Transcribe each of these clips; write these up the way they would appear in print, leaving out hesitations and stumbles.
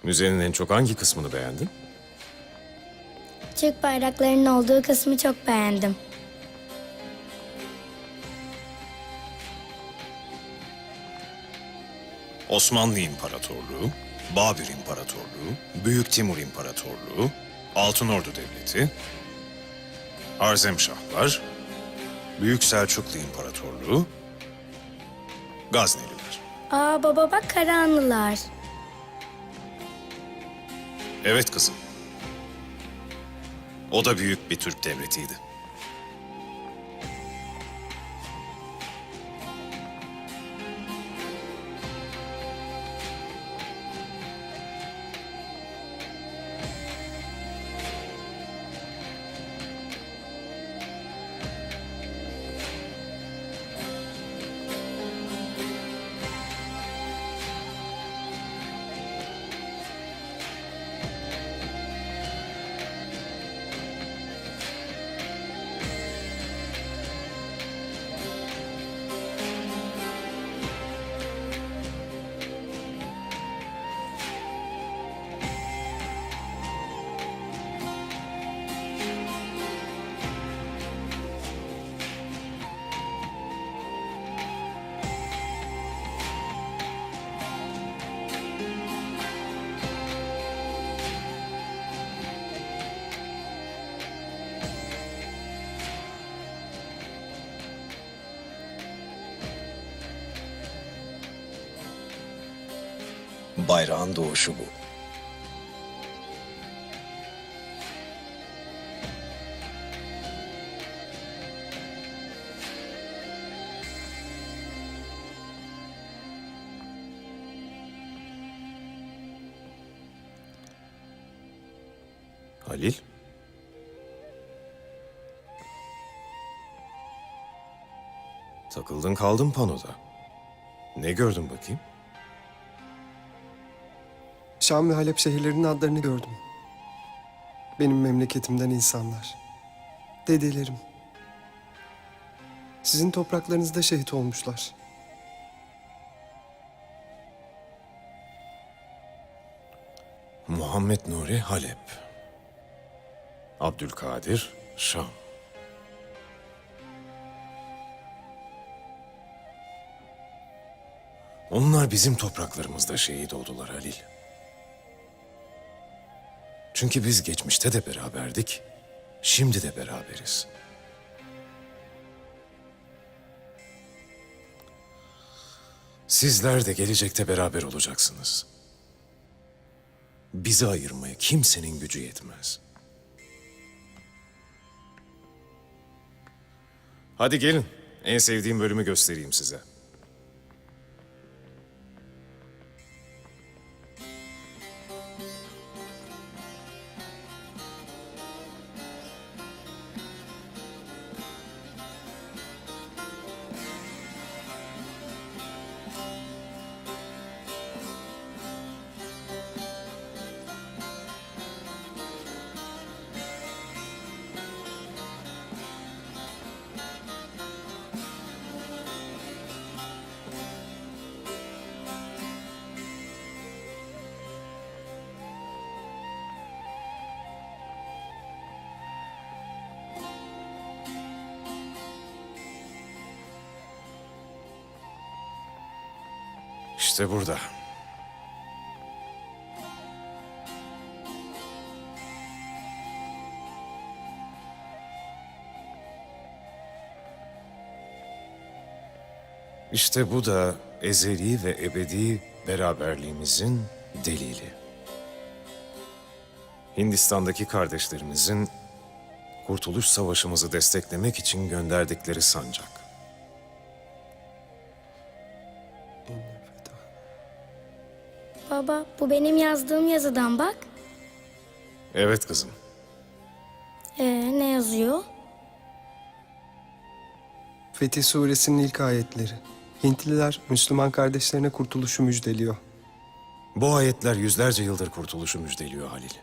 Müzenin en çok hangi kısmını beğendin? Türk bayraklarının olduğu kısmı çok beğendim. Osmanlı İmparatorluğu, Babür İmparatorluğu, Büyük Timur İmparatorluğu, Altınordu Devleti, Harzemşahlar, Büyük Selçuklu İmparatorluğu, Gazneliler. Aa baba bak Karahanlılar. Evet kızım. O da büyük bir Türk devletiydi. Bayrağın doğuşu bu. Halil? Takıldın kaldın panoda. Ne gördün bakayım? Şam ve Halep şehirlerinin adlarını gördüm. Benim memleketimden insanlar. Dedelerim. Sizin topraklarınızda şehit olmuşlar. Muhammed Nuri Halep. Abdülkadir Şam. Onlar bizim topraklarımızda şehit oldular Halil. Çünkü biz geçmişte de beraberdik, şimdi de beraberiz. Sizler de gelecekte beraber olacaksınız. Bizi ayırmaya kimsenin gücü yetmez. Hadi gelin, en sevdiğim bölümü göstereyim size. İşte burada. İşte bu da ezeli ve ebedi beraberliğimizin delili. Hindistan'daki kardeşlerimizin Kurtuluş Savaşımızı desteklemek için gönderdikleri sancak. Baba bu benim yazdığım yazıdan bak. Evet kızım. Ne yazıyor? Fetih Suresinin ilk ayetleri. Hintliler Müslüman kardeşlerine kurtuluşu müjdeliyor. Bu ayetler yüzlerce yıldır kurtuluşu müjdeliyor Halil.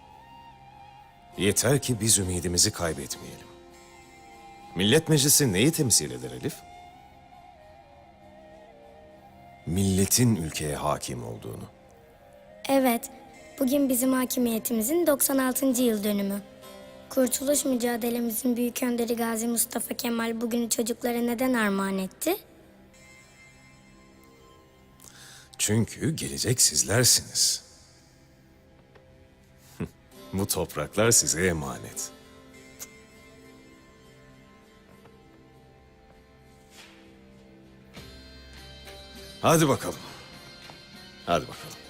Yeter ki biz ümidimizi kaybetmeyelim. Millet Meclisi neyi temsil eder Elif? Milletin ülkeye hakim olduğunu. Evet, Bugün bizim hakimiyetimizin 96. yıl dönümü. Kurtuluş mücadelemizin büyük önderi Gazi Mustafa Kemal bugünü çocuklara neden armağan etti? Çünkü gelecek sizlersiniz. Bu topraklar size emanet. Hadi bakalım. Hadi bakalım.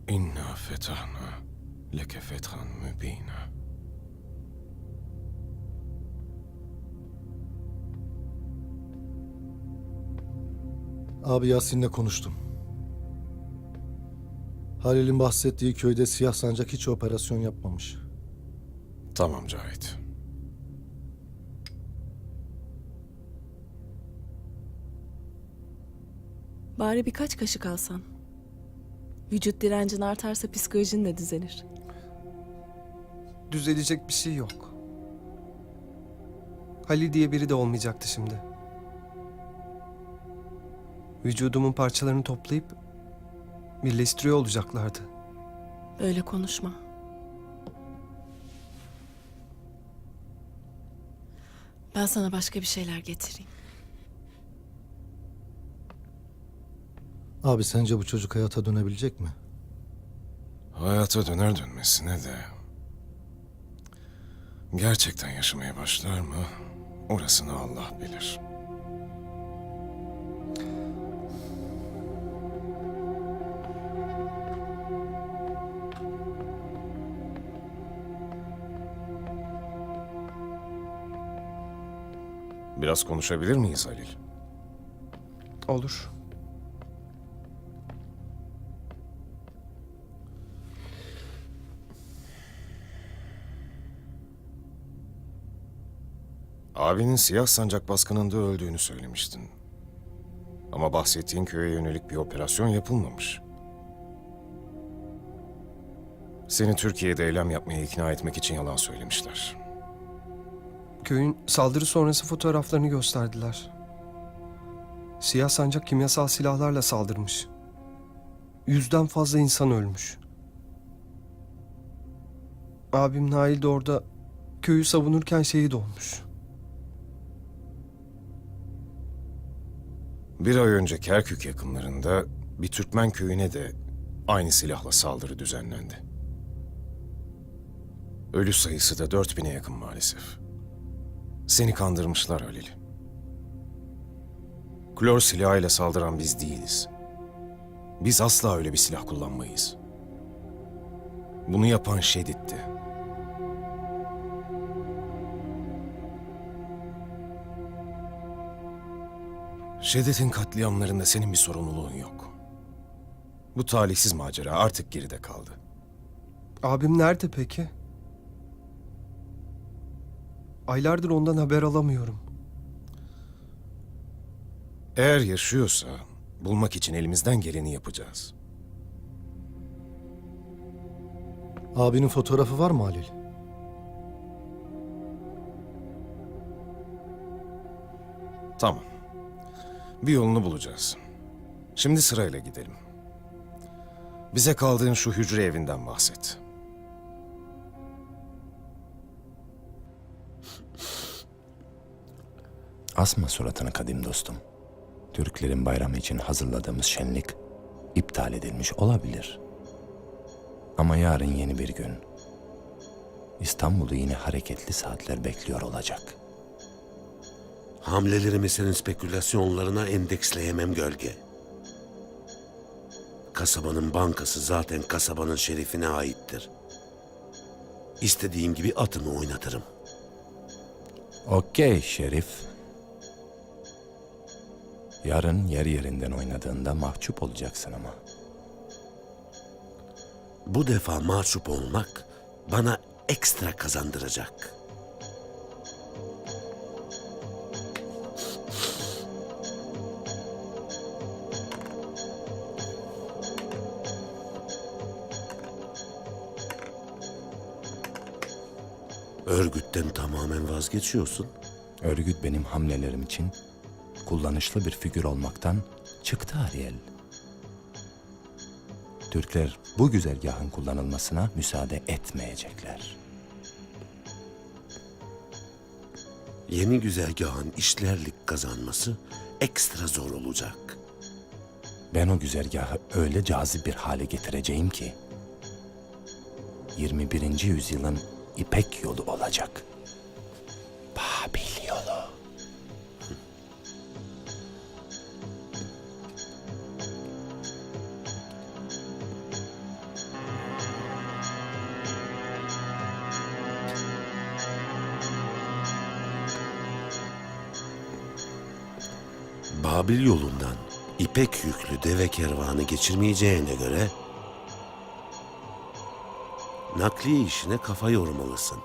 İnna fetahna leke fethan mübina. Abi Yasin'le konuştum. Halil'in bahsettiği köyde Siyah Sancak hiç operasyon yapmamış. Tamam Cahit. Bari birkaç kaşık alsan. Vücut direncin artarsa psikolojin de düzelir. Düzelecek bir şey yok. Halil diye biri de olmayacaktı şimdi. Vücudumun parçalarını toplayıp birleştiriyor olacaklardı. Böyle konuşma. Ben sana başka bir şeyler getireyim. Abi sence bu çocuk hayata dönebilecek mi? Hayata döner dönmesine de... gerçekten yaşamaya başlar mı? Orasını Allah bilir. Biraz konuşabilir miyiz Halil? Olur. Abinin Siyah Sancak baskınında öldüğünü söylemiştin. Ama bahsettiğin köye yönelik bir operasyon yapılmamış. Seni Türkiye'de eylem yapmaya ikna etmek için yalan söylemişler. Köyün saldırı sonrası fotoğraflarını gösterdiler. Siyah Sancak kimyasal silahlarla saldırmış. 100'den fazla insan ölmüş. Abim Nail de orada köyü savunurken şehit olmuş. Bir ay önce Kerkük yakınlarında bir Türkmen köyüne de aynı silahla saldırı düzenlendi. Ölü sayısı da 4000'e yakın maalesef. Seni kandırmışlar Halil. Klor silahıyla saldıran biz değiliz. Biz asla öyle bir silah kullanmayız. Bunu yapan Şedid'ti. Şedid'in katliamlarında senin bir sorumluluğun yok. Bu talihsiz macera artık geride kaldı. Abim nerede peki? Aylardır ondan haber alamıyorum. Eğer yaşıyorsa bulmak için elimizden geleni yapacağız. Abinin fotoğrafı var mı Halil? Tamam. Bir yolunu bulacağız. Şimdi sırayla gidelim. Bize kaldığın şu hücre evinden bahset. Asma suratını kadim dostum. Türklerin bayramı için hazırladığımız şenlik iptal edilmiş olabilir. Ama yarın yeni bir gün. İstanbul'u yine hareketli saatler bekliyor olacak. Hamlelerimi senin spekülasyonlarına endeksleyemem gölge. Kasabanın bankası zaten kasabanın şerifine aittir. İstediğim gibi atımı oynatırım. Okey Şerif. Yarın yer yerinden oynadığında mahcup olacaksın ama. Bu defa mahcup olmak bana ekstra kazandıracak. Örgütten tamamen vazgeçiyorsun. Örgüt benim hamlelerim için kullanışlı bir figür olmaktan çıktı Ariel. Türkler bu güzergahın kullanılmasına müsaade etmeyecekler. Yeni güzergahın işlerlik kazanması ekstra zor olacak. Ben o güzergahı öyle cazip bir hale getireceğim ki 21. yüzyılın İpek yolu olacak. Babil yolu. Babil yolundan İpek yüklü deve kervanı geçirmeyeceğine göre nakliye işine kafa yormalısın.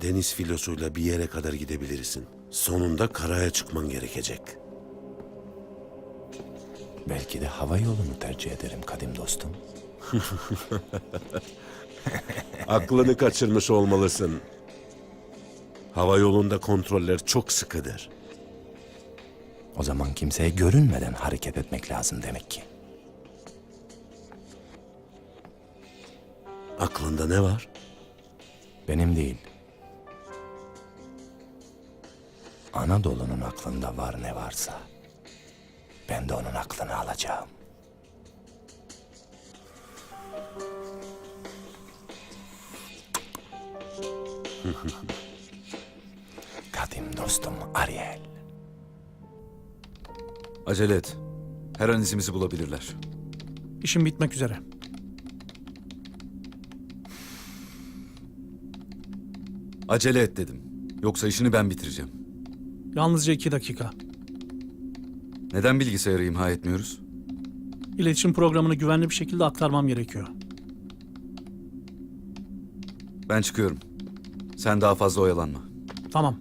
Deniz filosuyla bir yere kadar gidebilirsin. Sonunda karaya çıkman gerekecek. Belki de hava yolunu tercih ederim kadim dostum. Aklını kaçırmış olmalısın. Hava yolunda kontroller çok sıkıdır. O zaman kimseye görünmeden hareket etmek lazım demek ki. Aklında ne var? Benim değil. Anadolu'nun aklında var ne varsa. Ben de onun aklını alacağım. Kadim dostum Ariel. Acele et. Her an izimizi bulabilirler. İşim bitmek üzere. Acele et dedim. Yoksa işini ben bitireceğim. Yalnızca 2 dakika. Neden bilgisayarı imha etmiyoruz? İletişim programını güvenli bir şekilde aktarmam gerekiyor. Ben çıkıyorum. Sen daha fazla oyalanma. Tamam.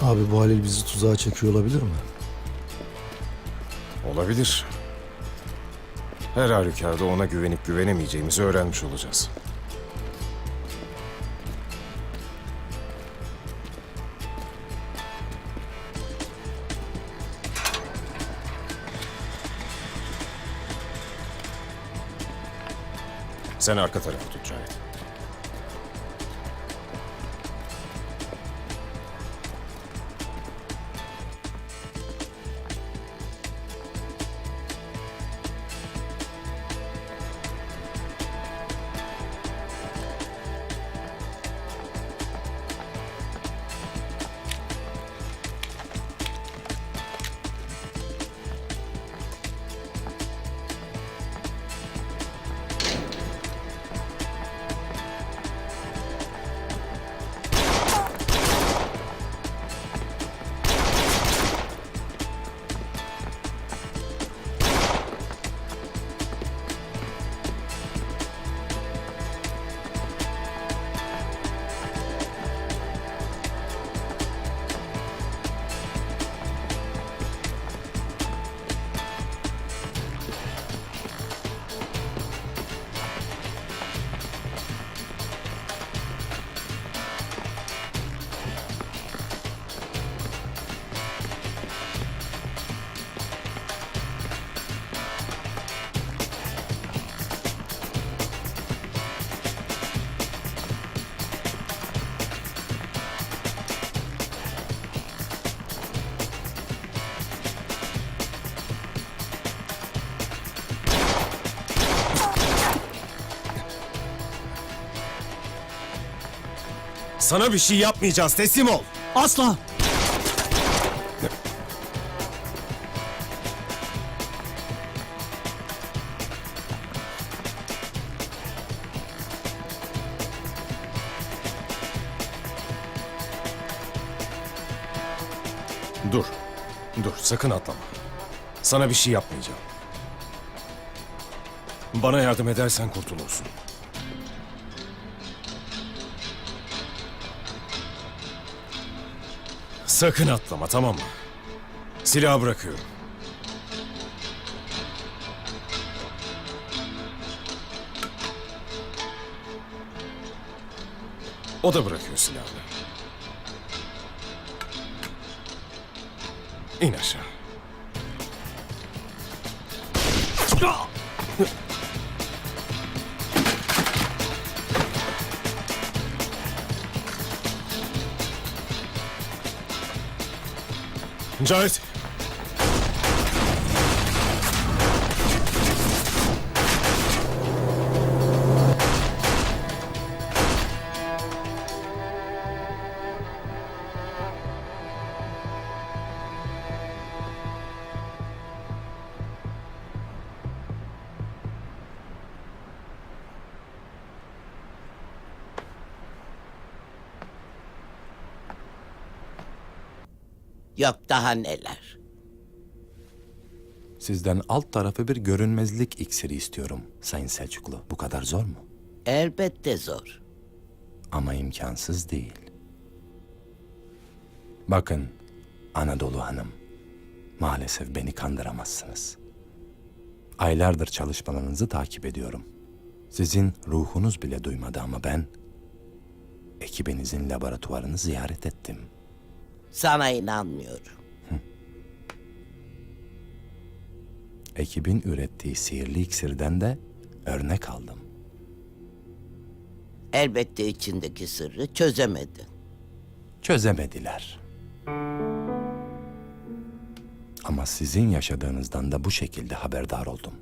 Abi bu Halil bizi tuzağa çekiyor olabilir mi? Olabilir. Her halükarda ona güvenip güvenemeyeceğimizi öğrenmiş olacağız. Sen arka tarafı tut Cahit. Sana bir şey yapmayacağız. Teslim ol. Asla! Dur. Dur, sakın atlama. Sana bir şey yapmayacağım. Bana yardım edersen kurtulursun. Sakın atlama, tamam mı? Silahı bırakıyorum. O da bırakıyor silahını. İn aşağı. Cahit. Yok daha neler. Sizden alt tarafı bir görünmezlik iksiri istiyorum Sayın Selçuklu. Bu kadar zor mu? Elbette zor. Ama imkansız değil. Bakın Anadolu Hanım, maalesef beni kandıramazsınız. Aylardır çalışmalarınızı takip ediyorum. Sizin ruhunuz bile duymadı ama ben ekibinizin laboratuvarını ziyaret ettim. Sana inanmıyorum. Ekibin ürettiği sihirli iksirden de örnek aldım. Elbette içindeki sırrı çözemedin. Çözemediler. Ama sizin yaşadığınızdan da bu şekilde haberdar oldum.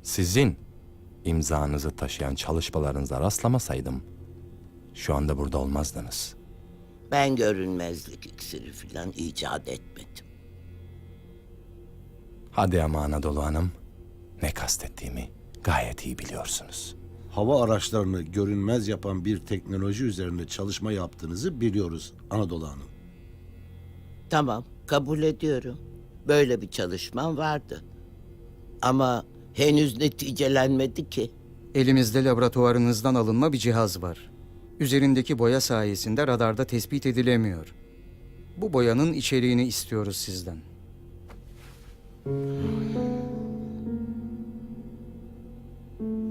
Sizin imzanızı taşıyan çalışmalarınıza rastlamasaydım şu anda burada olmazdınız. Ben görünmezlik iksiri falan icat etmedim. Hadi ama Anadolu Hanım, ne kastettiğimi gayet iyi biliyorsunuz. Hava araçlarını görünmez yapan bir teknoloji üzerinde çalışma yaptığınızı biliyoruz Anadolu Hanım. Tamam, kabul ediyorum. Böyle bir çalışmam vardı. Ama henüz neticelenmedi ki. Elimizde laboratuvarınızdan alınma bir cihaz var. Üzerindeki boya sayesinde radarda tespit edilemiyor. Bu boyanın içeriğini istiyoruz sizden.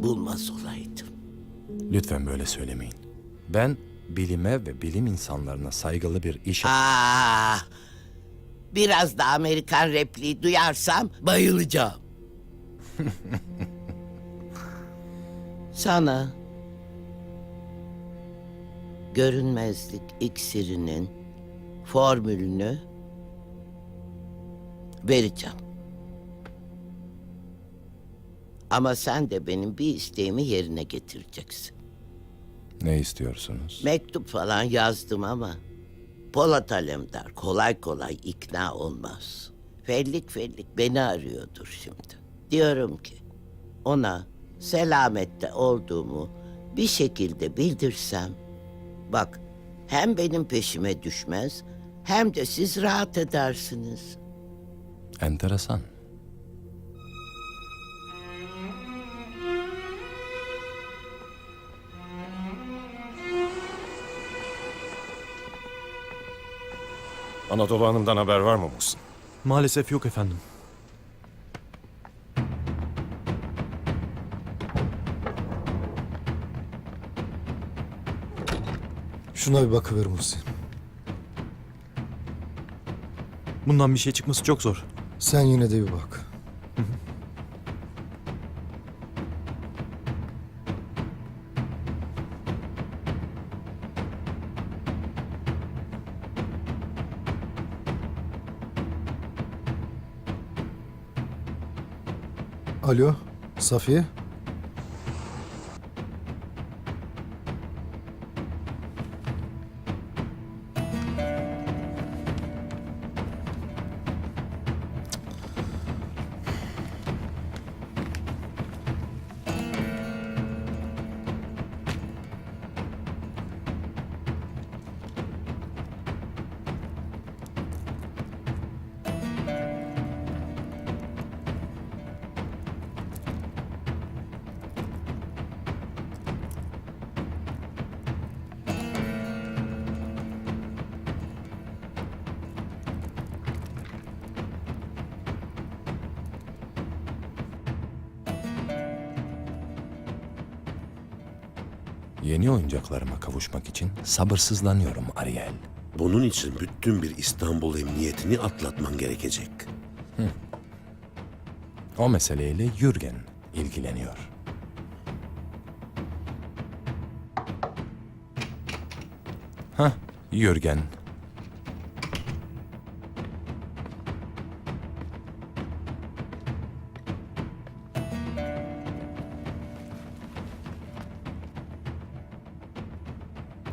Bulmaz olaydım. Lütfen böyle söylemeyin. Ben bilime ve bilim insanlarına saygılı bir iş... Biraz da Amerikan repliği duyarsam bayılacağım. Sana görünmezlik iksirinin formülünü vereceğim. Ama sen de benim bir isteğimi yerine getireceksin. Ne istiyorsunuz? Mektup falan yazdım ama Polat Alemdar kolay kolay ikna olmaz. Fellik fellik beni arıyordur şimdi. Diyorum ki ona selamette olduğumu bir şekilde bildirsem, bak hem benim peşime düşmez hem de siz rahat edersiniz. Enteresan. Anadolu Hanım'dan haber var mı Muhsin? Maalesef yok efendim. Şuna bir bakıver Muhsin. Bundan bir şey çıkması çok zor. Sen yine de bir bak. Alo, Safiye? Yeni oyuncaklarıma kavuşmak için sabırsızlanıyorum Ariel. Bunun için bütün bir İstanbul emniyetini atlatman gerekecek. O meseleyle Jürgen ilgileniyor. Hah, Jürgen.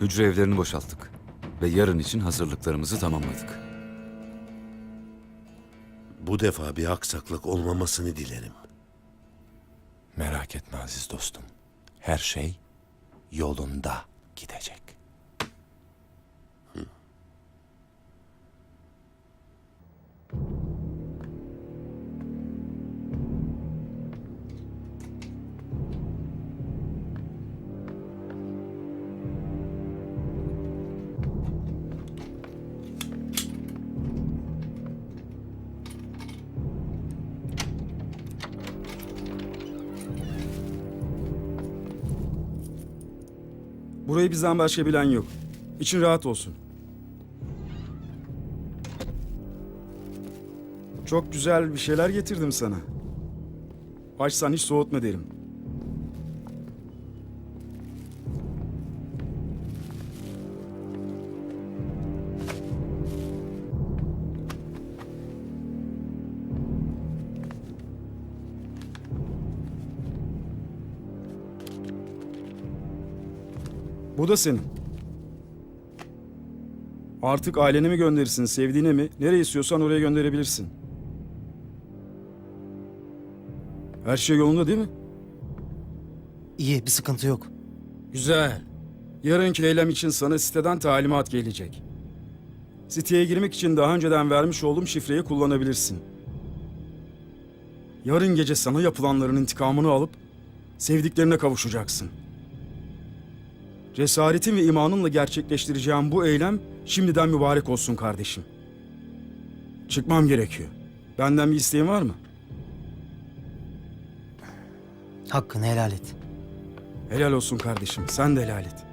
Hücre evlerini boşalttık. Ve yarın için hazırlıklarımızı tamamladık. Bu defa bir aksaklık olmamasını dilerim. Merak etme aziz dostum. Her şey yolunda gidecek. Burayı bizden başka bilen yok. İçin rahat olsun. Çok güzel bir şeyler getirdim sana. Açsan hiç soğutma derim. Bu da senin. Artık ailene mi gönderirsin, sevdiğine mi? Nereye istiyorsan oraya gönderebilirsin. Her şey yolunda değil mi? İyi, bir sıkıntı yok. Güzel. Yarınki eylem için sana siteden talimat gelecek. Siteye girmek için daha önceden vermiş olduğum şifreyi kullanabilirsin. Yarın gece sana yapılanların intikamını alıp sevdiklerine kavuşacaksın. Cesaretin ve imanınla gerçekleştireceğim bu eylem şimdiden mübarek olsun kardeşim. Çıkmam gerekiyor. Benden bir isteğin var mı? Hakkını helal et. Helal olsun kardeşim. Sen de helal et.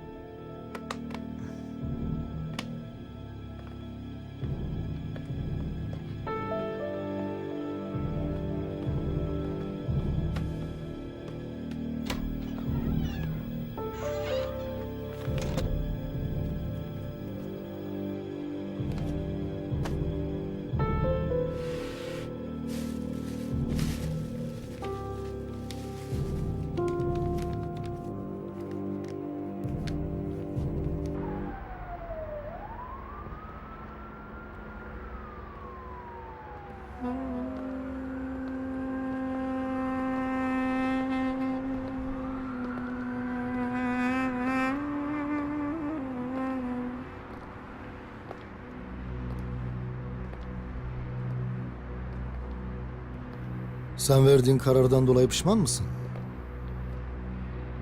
Sen verdiğin karardan dolayı pişman mısın?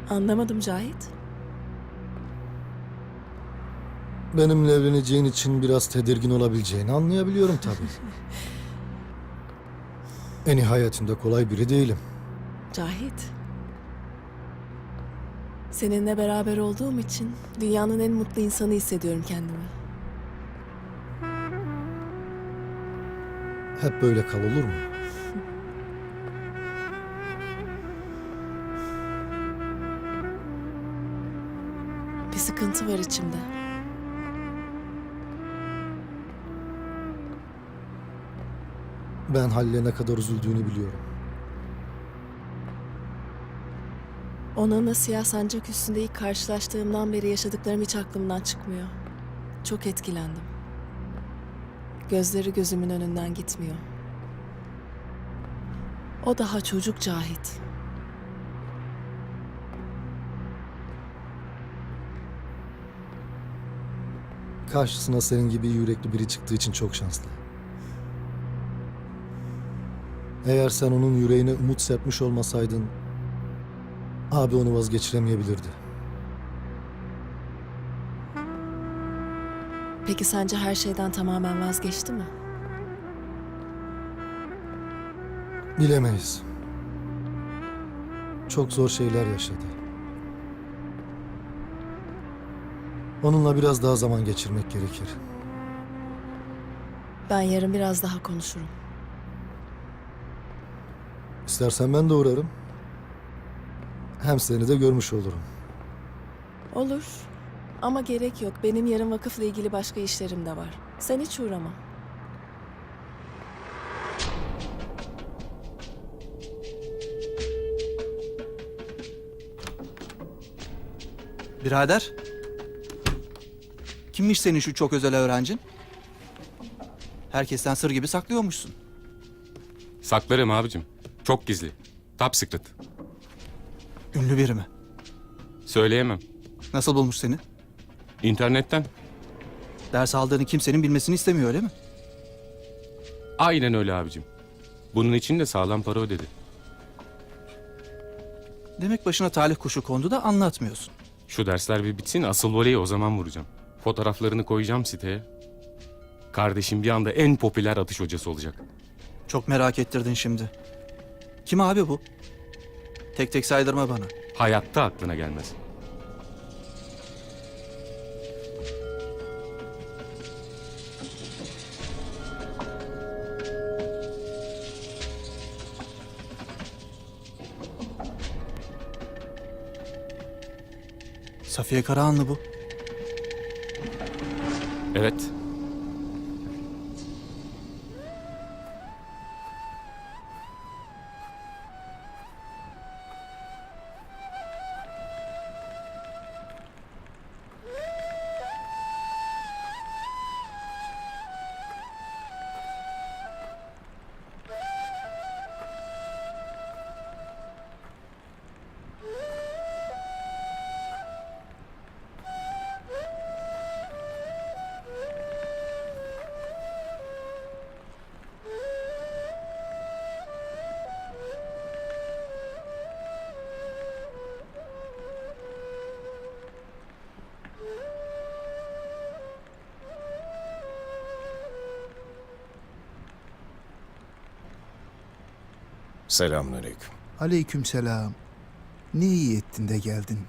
Anlamadım Cahit. Benimle evleneceğin için biraz tedirgin olabileceğini anlayabiliyorum tabii. En nihayetinde kolay biri değilim. Cahit. Seninle beraber olduğum için dünyanın en mutlu insanı hissediyorum kendimi. Hep böyle kal, olur mu? Bir sıkıntı var içimde. Ben Halil'e ne kadar üzüldüğünü biliyorum. Onunla siyah sancak üstünde ilk karşılaştığımdan beri yaşadıklarım hiç aklımdan çıkmıyor. Çok etkilendim. Gözleri gözümün önünden gitmiyor. O daha çocuk Cahit. Karşısına senin gibi iyi yürekli biri çıktığı için çok şanslı. Eğer sen onun yüreğine umut serpmiş olmasaydın, abi onu vazgeçiremeyebilirdi. Peki sence her şeyden tamamen vazgeçti mi? Bilemeyiz. Çok zor şeyler yaşadı. Onunla biraz daha zaman geçirmek gerekir. Ben yarın biraz daha konuşurum. İstersen ben de uğrarım. Hem seni de görmüş olurum. Olur. Ama gerek yok. Benim yarın vakıfla ilgili başka işlerim de var. Sen hiç uğrama. Birader. Kimmiş senin şu çok özel öğrencin? Herkesten sır gibi saklıyormuşsun. Saklarım abicim. Çok gizli. Top secret. Ünlü biri mi? Söyleyemem. Nasıl bulmuş seni? İnternetten. Ders aldığını kimsenin bilmesini istemiyor öyle mi? Aynen öyle abicim. Bunun için de sağlam para ödedi. Demek başına talih kuşu kondu da anlatmıyorsun. Şu dersler bir bitsin, asıl voleyi o zaman vuracağım. Fotoğraflarını koyacağım siteye. Kardeşim bir anda en popüler atış hocası olacak. Çok merak ettirdin şimdi. Kim abi bu? Tek tek saydırma bana. Hayatta aklına gelmez. Safiye Karahanlı bu. Evet. Selamünaleyküm. Aleykümselam. Ne iyi ettin de geldin.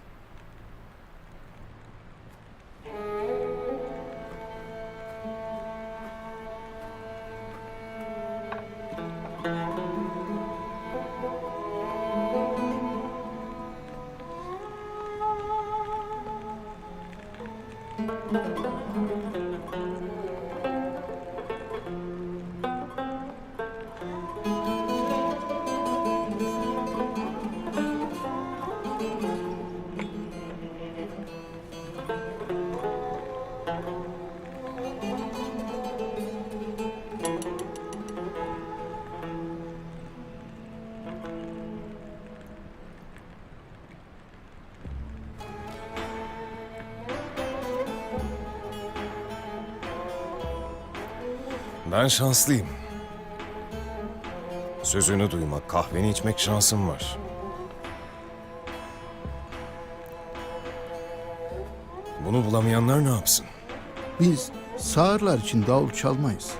Ben şanslıyım. Sözünü duymak, kahveni içmek şansım var. Bunu bulamayanlar ne yapsın? Biz sağırlar için davul çalmayız.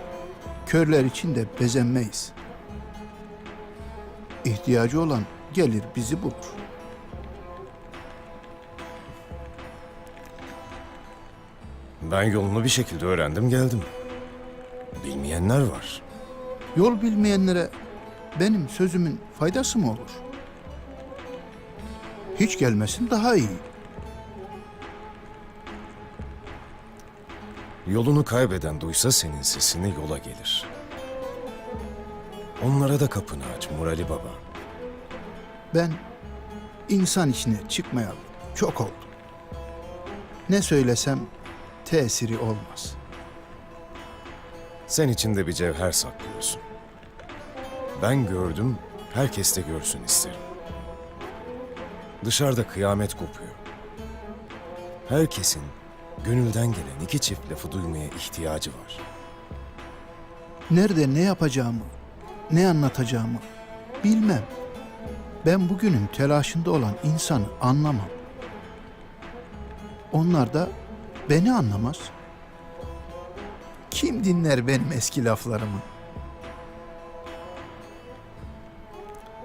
Körler için de bezenmeyiz. İhtiyacı olan gelir bizi bulur. Ben yolunu bir şekilde öğrendim geldim. Bilmeyenler var. Yol bilmeyenlere benim sözümün faydası mı olur? Hiç gelmesin daha iyi. Yolunu kaybeden duysa senin sesini yola gelir. Onlara da kapını aç Murali Baba. Ben insan içine çıkmayalı çok oldu. Ne söylesem tesiri olmaz. Sen içinde bir cevher saklıyorsun. Ben gördüm, herkes de görsün isterim. Dışarıda kıyamet kopuyor. Herkesin gönülden gelen iki çift lafı duymaya ihtiyacı var. Nerede ne yapacağımı, ne anlatacağımı bilmem. Ben bugünün telaşında olan insanı anlamam. Onlar da beni anlamaz. Kim dinler benim eski laflarımı?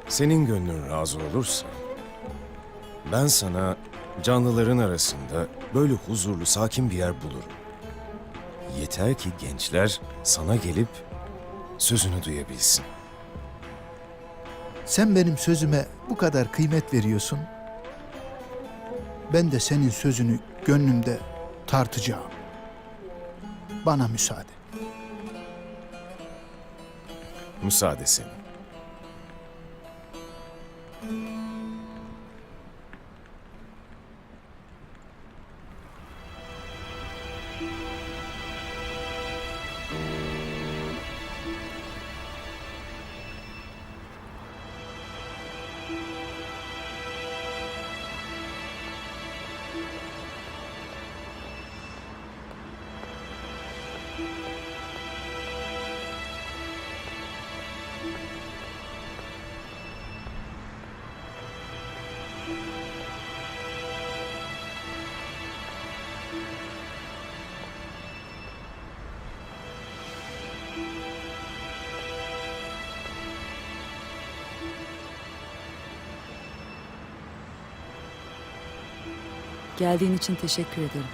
Senin gönlün razı olursa ben sana Canlıların arasında böyle huzurlu, sakin bir yer bulurum. Yeter ki gençler sana gelip sözünü duyabilsin. Sen benim sözüme bu kadar kıymet veriyorsun. Ben de senin sözünü gönlümde tartacağım. Bana müsaade. Müsaade senin. Geldiğin için teşekkür ederim.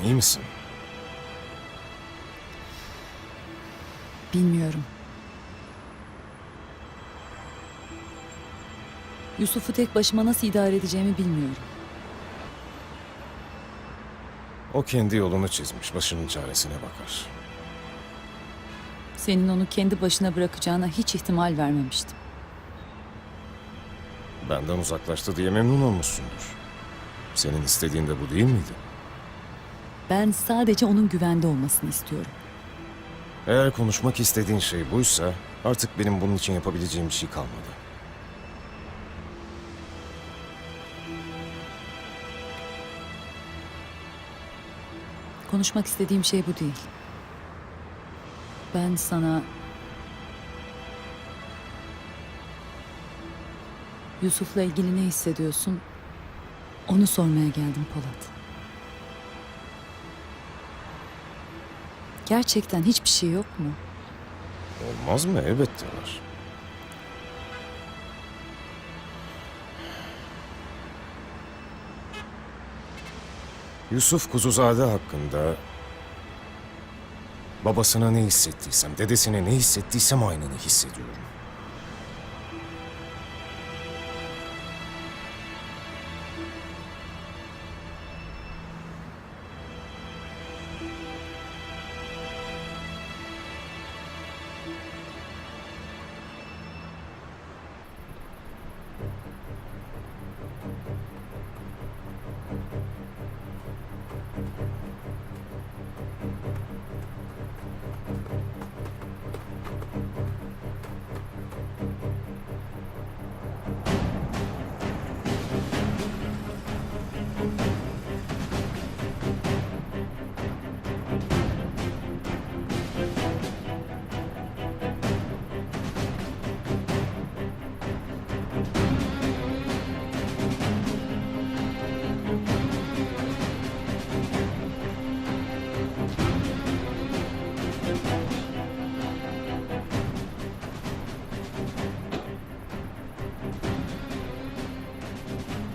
İyi misin? Bilmiyorum. Yusuf'u tek başıma nasıl idare edeceğimi bilmiyorum. O kendi yolunu çizmiş, başının çaresine bakar. Senin onu kendi başına bırakacağına hiç ihtimal vermemiştim. Benden uzaklaştı diye memnun olmuşsundur. Senin istediğin de bu değil miydi? Ben sadece onun güvende olmasını istiyorum. Eğer konuşmak istediğin şey buysa artık benim bunun için yapabileceğim bir şey kalmadı. Konuşmak istediğim şey bu değil. Ben sana Yusuf'la ilgili ne hissediyorsun? Onu sormaya geldim Polat. Gerçekten hiçbir şey yok mu? Olmaz mı? Elbette var. Yusuf Kuzuzade hakkında babasına ne hissettiysem, dedesine ne hissettiysem aynını hissediyorum.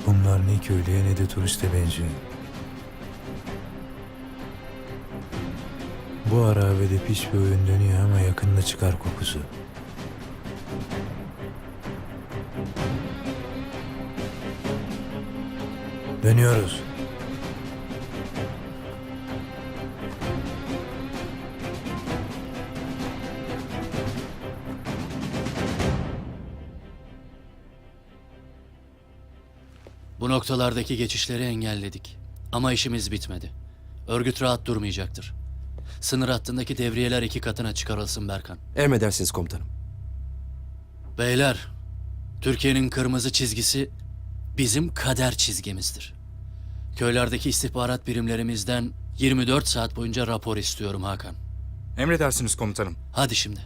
Bunlar ne köylüye ne de turiste benziyor. Bu harabede pis bir oyun dönüyor ama yakında çıkar kokusu. Dönüyoruz. Bu noktalardaki geçişleri engelledik. Ama işimiz bitmedi. Örgüt rahat durmayacaktır. Sınır hattındaki devriyeler 2 katına çıkarılsın Berkan. Emredersiniz komutanım. Beyler, Türkiye'nin kırmızı çizgisi bizim kader çizgimizdir. Köylerdeki istihbarat birimlerimizden 24 saat boyunca rapor istiyorum Hakan. Emredersiniz komutanım. Hadi şimdi.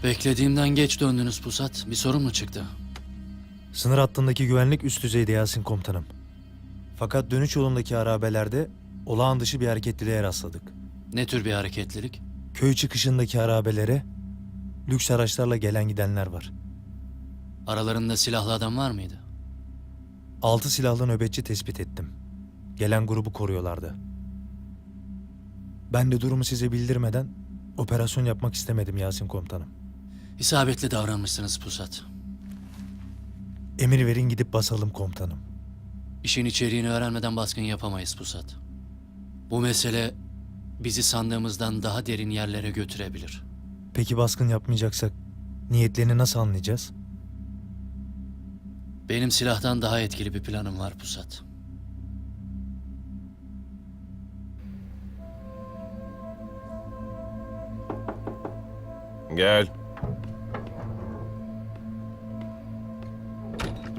Beklediğimden geç döndünüz Pusat. Bir sorun mu çıktı? Sınır hattındaki güvenlik üst düzeyde Yasin komutanım. Fakat dönüş yolundaki harabelerde olağan dışı bir hareketliliğe rastladık. Ne tür bir hareketlilik? Köy çıkışındaki harabelere lüks araçlarla gelen gidenler var. Aralarında silahlı adam var mıydı? 6 silahlı nöbetçi tespit ettim. Gelen grubu koruyorlardı. Ben de durumu size bildirmeden operasyon yapmak istemedim Yasin komutanım. İsabetli davranmışsınız Pusat. Emir verin gidip basalım komutanım. İşin içeriğini öğrenmeden baskın yapamayız Pusat. Bu mesele bizi sandığımızdan daha derin yerlere götürebilir. Peki baskın yapmayacaksak niyetlerini nasıl anlayacağız? Benim silahtan daha etkili bir planım var Pusat. Gel.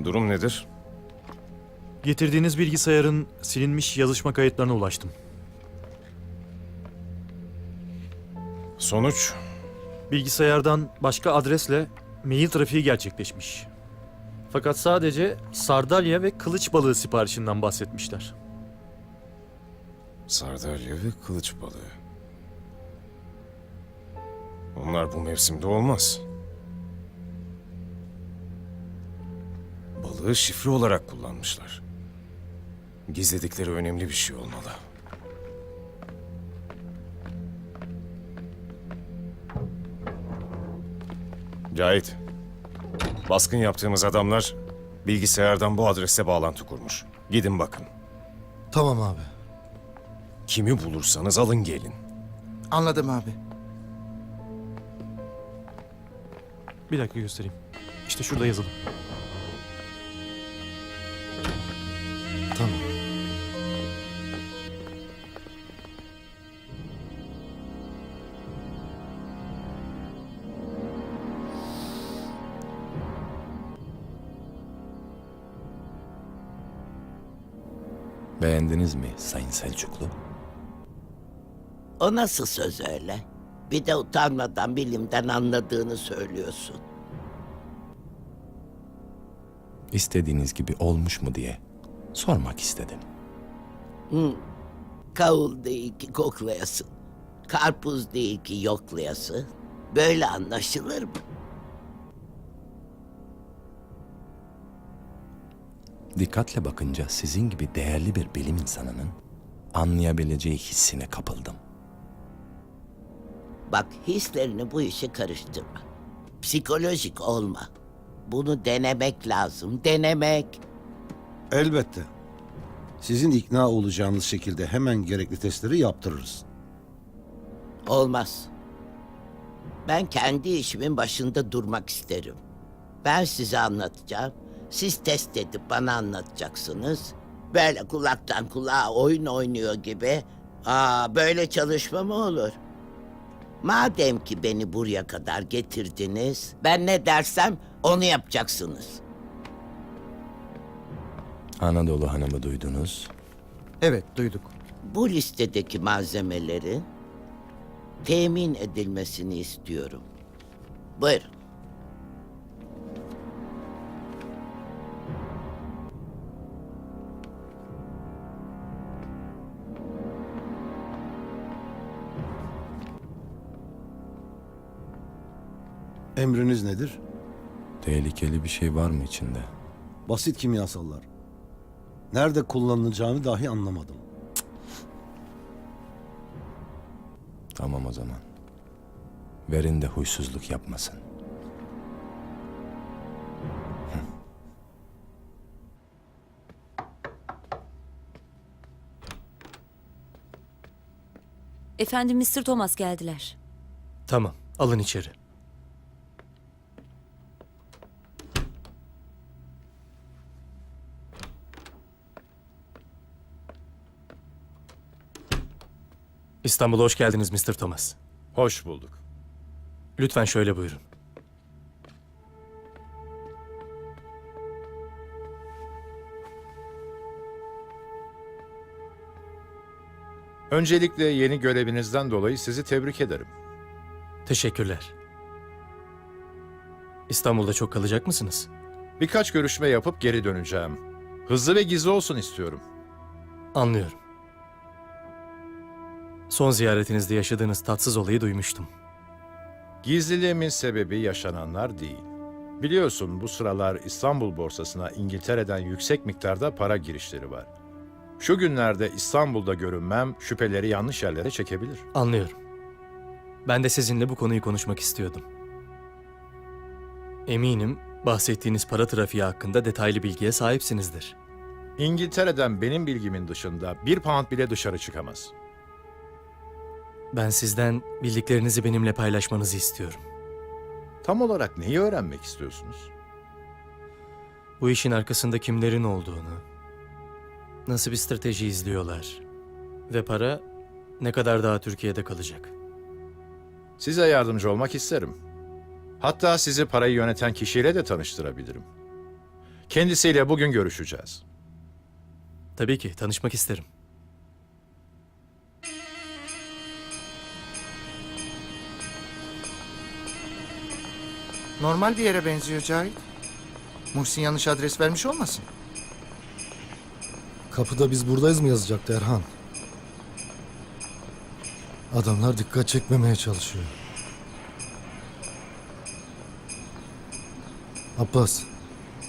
Durum nedir? Getirdiğiniz bilgisayarın silinmiş yazışma kayıtlarına ulaştım. Sonuç? Bilgisayardan başka adresle mail trafiği gerçekleşmiş. Fakat sadece sardalya ve kılıç balığı siparişinden bahsetmişler. Sardalya ve kılıç balığı. Onlar bu mevsimde olmaz. Balığı şifre olarak kullanmışlar. Gizledikleri önemli bir şey olmalı. Cahit, baskın yaptığımız adamlar bilgisayardan bu adrese bağlantı kurmuş. Gidin bakın. Tamam abi. Kimi bulursanız alın gelin. Anladım abi. Bir dakika göstereyim. İşte şurada yazılı. Tamam. Beğendiniz mi Sayın Selçuklu? O nasıl söz öyle? Bir de utanmadan bilimden anladığını söylüyorsun. İstediğiniz gibi olmuş mu diye sormak istedim. Kavul değil ki koklayasın. Karpuz değil ki yoklayasın. Böyle anlaşılır mı? Dikkatle bakınca sizin gibi değerli bir bilim insanının anlayabileceği hissine kapıldım. Bak hislerini bu işe karıştırma. Psikolojik olma. Bunu denemek lazım, denemek. Elbette. Sizin ikna olacağınız şekilde hemen gerekli testleri yaptırırız. Olmaz. Ben kendi işimin başında durmak isterim. Ben size anlatacağım. Siz test edip bana anlatacaksınız. Böyle kulaktan kulağa oyun oynuyor gibi. Böyle çalışma mı olur? Madem ki beni buraya kadar getirdiniz, ben ne dersem onu yapacaksınız. Anadolu Hanım'ı duydunuz. Evet, duyduk. Bu listedeki malzemelerin temin edilmesini istiyorum. Buyurun. Emriniz nedir? Tehlikeli bir şey var mı içinde? Basit kimyasallar. Nerede kullanılacağını dahi anlamadım. Tamam o zaman. Verin de huysuzluk yapmasın. Efendim Mr. Thomas geldiler. Tamam, alın içeri. İstanbul'a hoş geldiniz Mr. Thomas. Hoş bulduk. Lütfen şöyle buyurun. Öncelikle yeni görevinizden dolayı sizi tebrik ederim. Teşekkürler. İstanbul'da çok kalacak mısınız? Birkaç görüşme yapıp geri döneceğim. Hızlı ve gizli olsun istiyorum. Anlıyorum. Son ziyaretinizde yaşadığınız tatsız olayı duymuştum. Gizliliğimin sebebi yaşananlar değil. Biliyorsun bu sıralar İstanbul borsasına İngiltere'den yüksek miktarda para girişleri var. Şu günlerde İstanbul'da görünmem şüpheleri yanlış yerlere çekebilir. Anlıyorum. Ben de sizinle bu konuyu konuşmak istiyordum. Eminim bahsettiğiniz para trafiği hakkında detaylı bilgiye sahipsinizdir. İngiltere'den benim bilgimin dışında 1 pound bile dışarı çıkamaz. Ben sizden bildiklerinizi benimle paylaşmanızı istiyorum. Tam olarak neyi öğrenmek istiyorsunuz? Bu işin arkasında kimlerin olduğunu, nasıl bir strateji izliyorlar ve para ne kadar daha Türkiye'de kalacak. Size yardımcı olmak isterim. Hatta sizi parayı yöneten kişiyle de tanıştırabilirim. Kendisiyle bugün görüşeceğiz. Tabii ki tanışmak isterim. Normal bir yere benziyor Cahit. Muhsin yanlış adres vermiş olmasın? Kapıda biz buradayız mı yazacaktı Erhan? Adamlar dikkat çekmemeye çalışıyor. Abbas,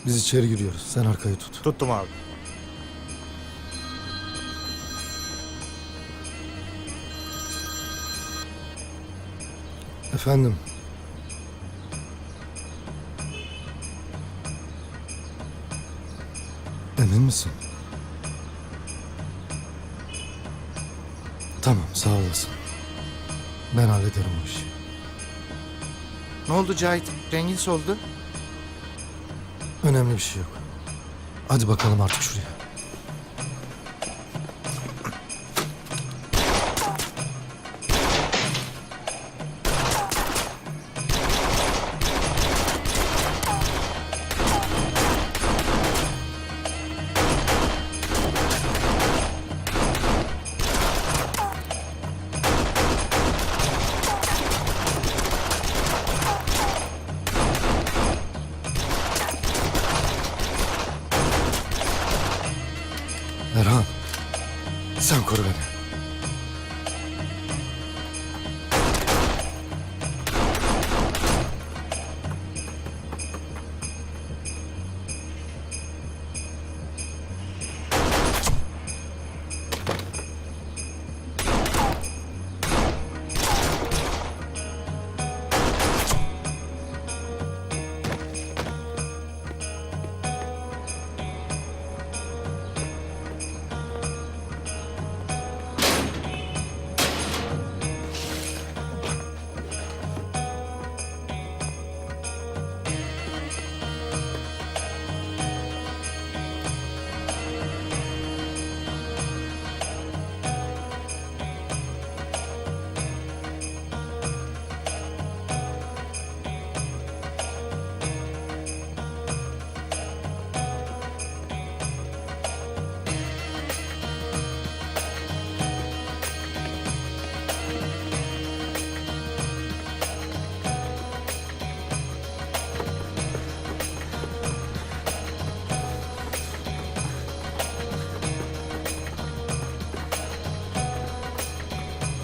biz içeri giriyoruz. Sen arkayı tut. Tuttum abi. Efendim. Emin misin? Tamam, sağ olasın. Ben hallederim o işi. Ne oldu Cahit? Rengin soldu. Önemli bir şey yok. Hadi bakalım artık şuraya. Erhan, sen koru beni.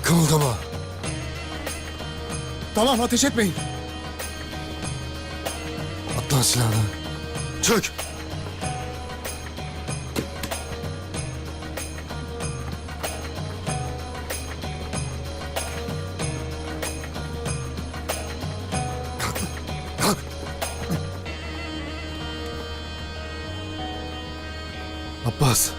Kımıldama. Tamam, ateş etmeyin. At lan silahını. Çök. Kalk. Kalk. Abbas.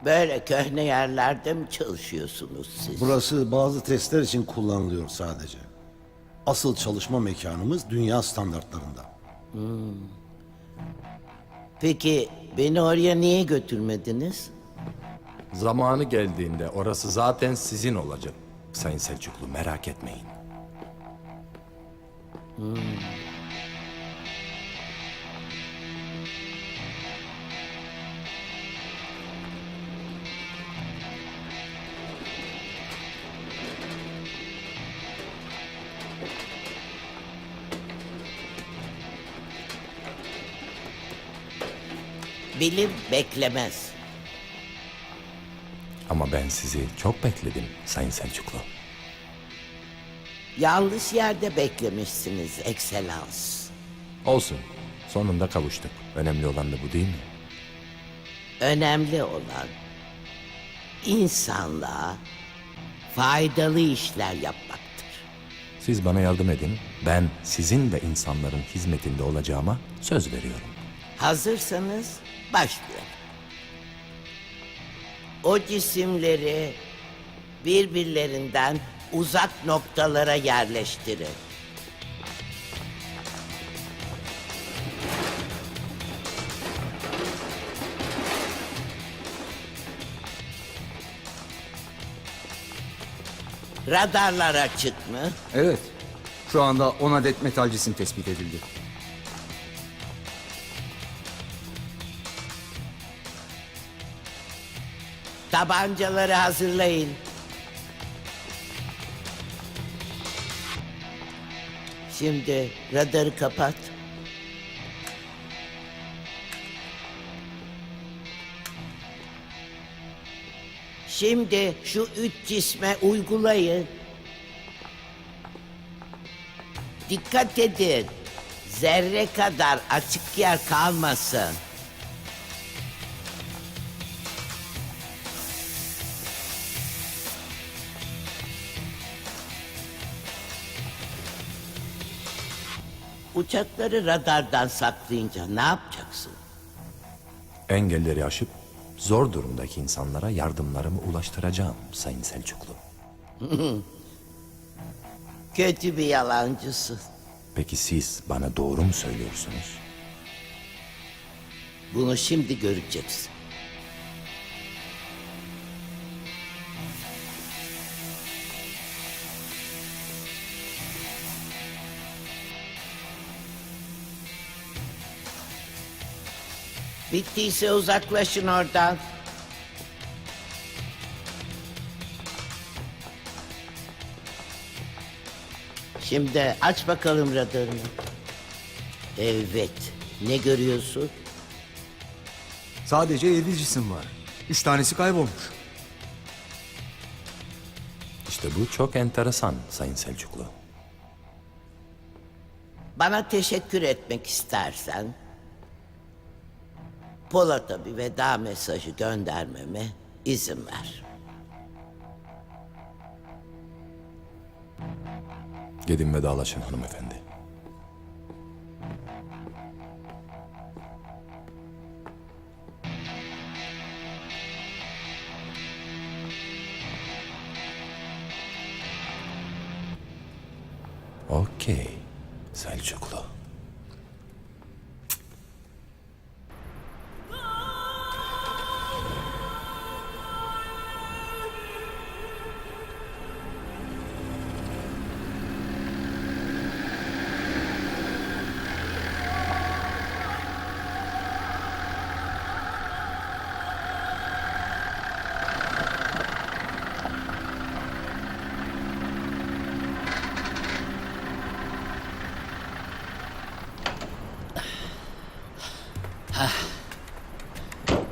Böyle köhne yerlerde mi çalışıyorsunuz siz? Burası bazı testler için kullanılıyor sadece. Asıl çalışma mekanımız dünya standartlarında. Peki beni oraya niye götürmediniz? Zamanı geldiğinde orası zaten sizin olacak. Sayın Selçuklu, merak etmeyin. Bilim beklemez. Ama ben sizi çok bekledim Sayın Selçuklu. Yanlış yerde beklemişsiniz Ekselans. Olsun. Sonunda kavuştuk. Önemli olan da bu değil mi? Önemli olan insanlığa faydalı işler yapmaktır. Siz bana yardım edin. Ben sizin ve insanların hizmetinde olacağıma söz veriyorum. Hazırsanız başlayalım. O cisimleri birbirlerinden uzak noktalara yerleştirin. Radarlar açık mı? Evet. Şu anda 10 adet metal cisim tespit edildi. Tabancaları hazırlayın. Şimdi radarı kapat. Şimdi şu 3 cisme uygulayın. Dikkat edin. Zerre kadar açık yer kalmasın. Uçakları radardan saklayınca ne yapacaksın? Engelleri aşıp zor durumdaki insanlara yardımlarımı ulaştıracağım Sayın Selçuklu. Kötü bir yalancısın. Peki siz bana doğru mu söylüyorsunuz? Bunu şimdi göreceksin. Bittiyse uzaklaşın oradan. Şimdi aç bakalım radarını. Evet. Ne görüyorsun? Sadece 7 cisim var. 3 tanesi kaybolmuş. İşte bu çok enteresan Sayın Selçuklu. Bana teşekkür etmek istersen Polat'a bir veda mesajı göndermeme izin ver. Gidin vedalaşın hanımefendi. Okey Selçuklu.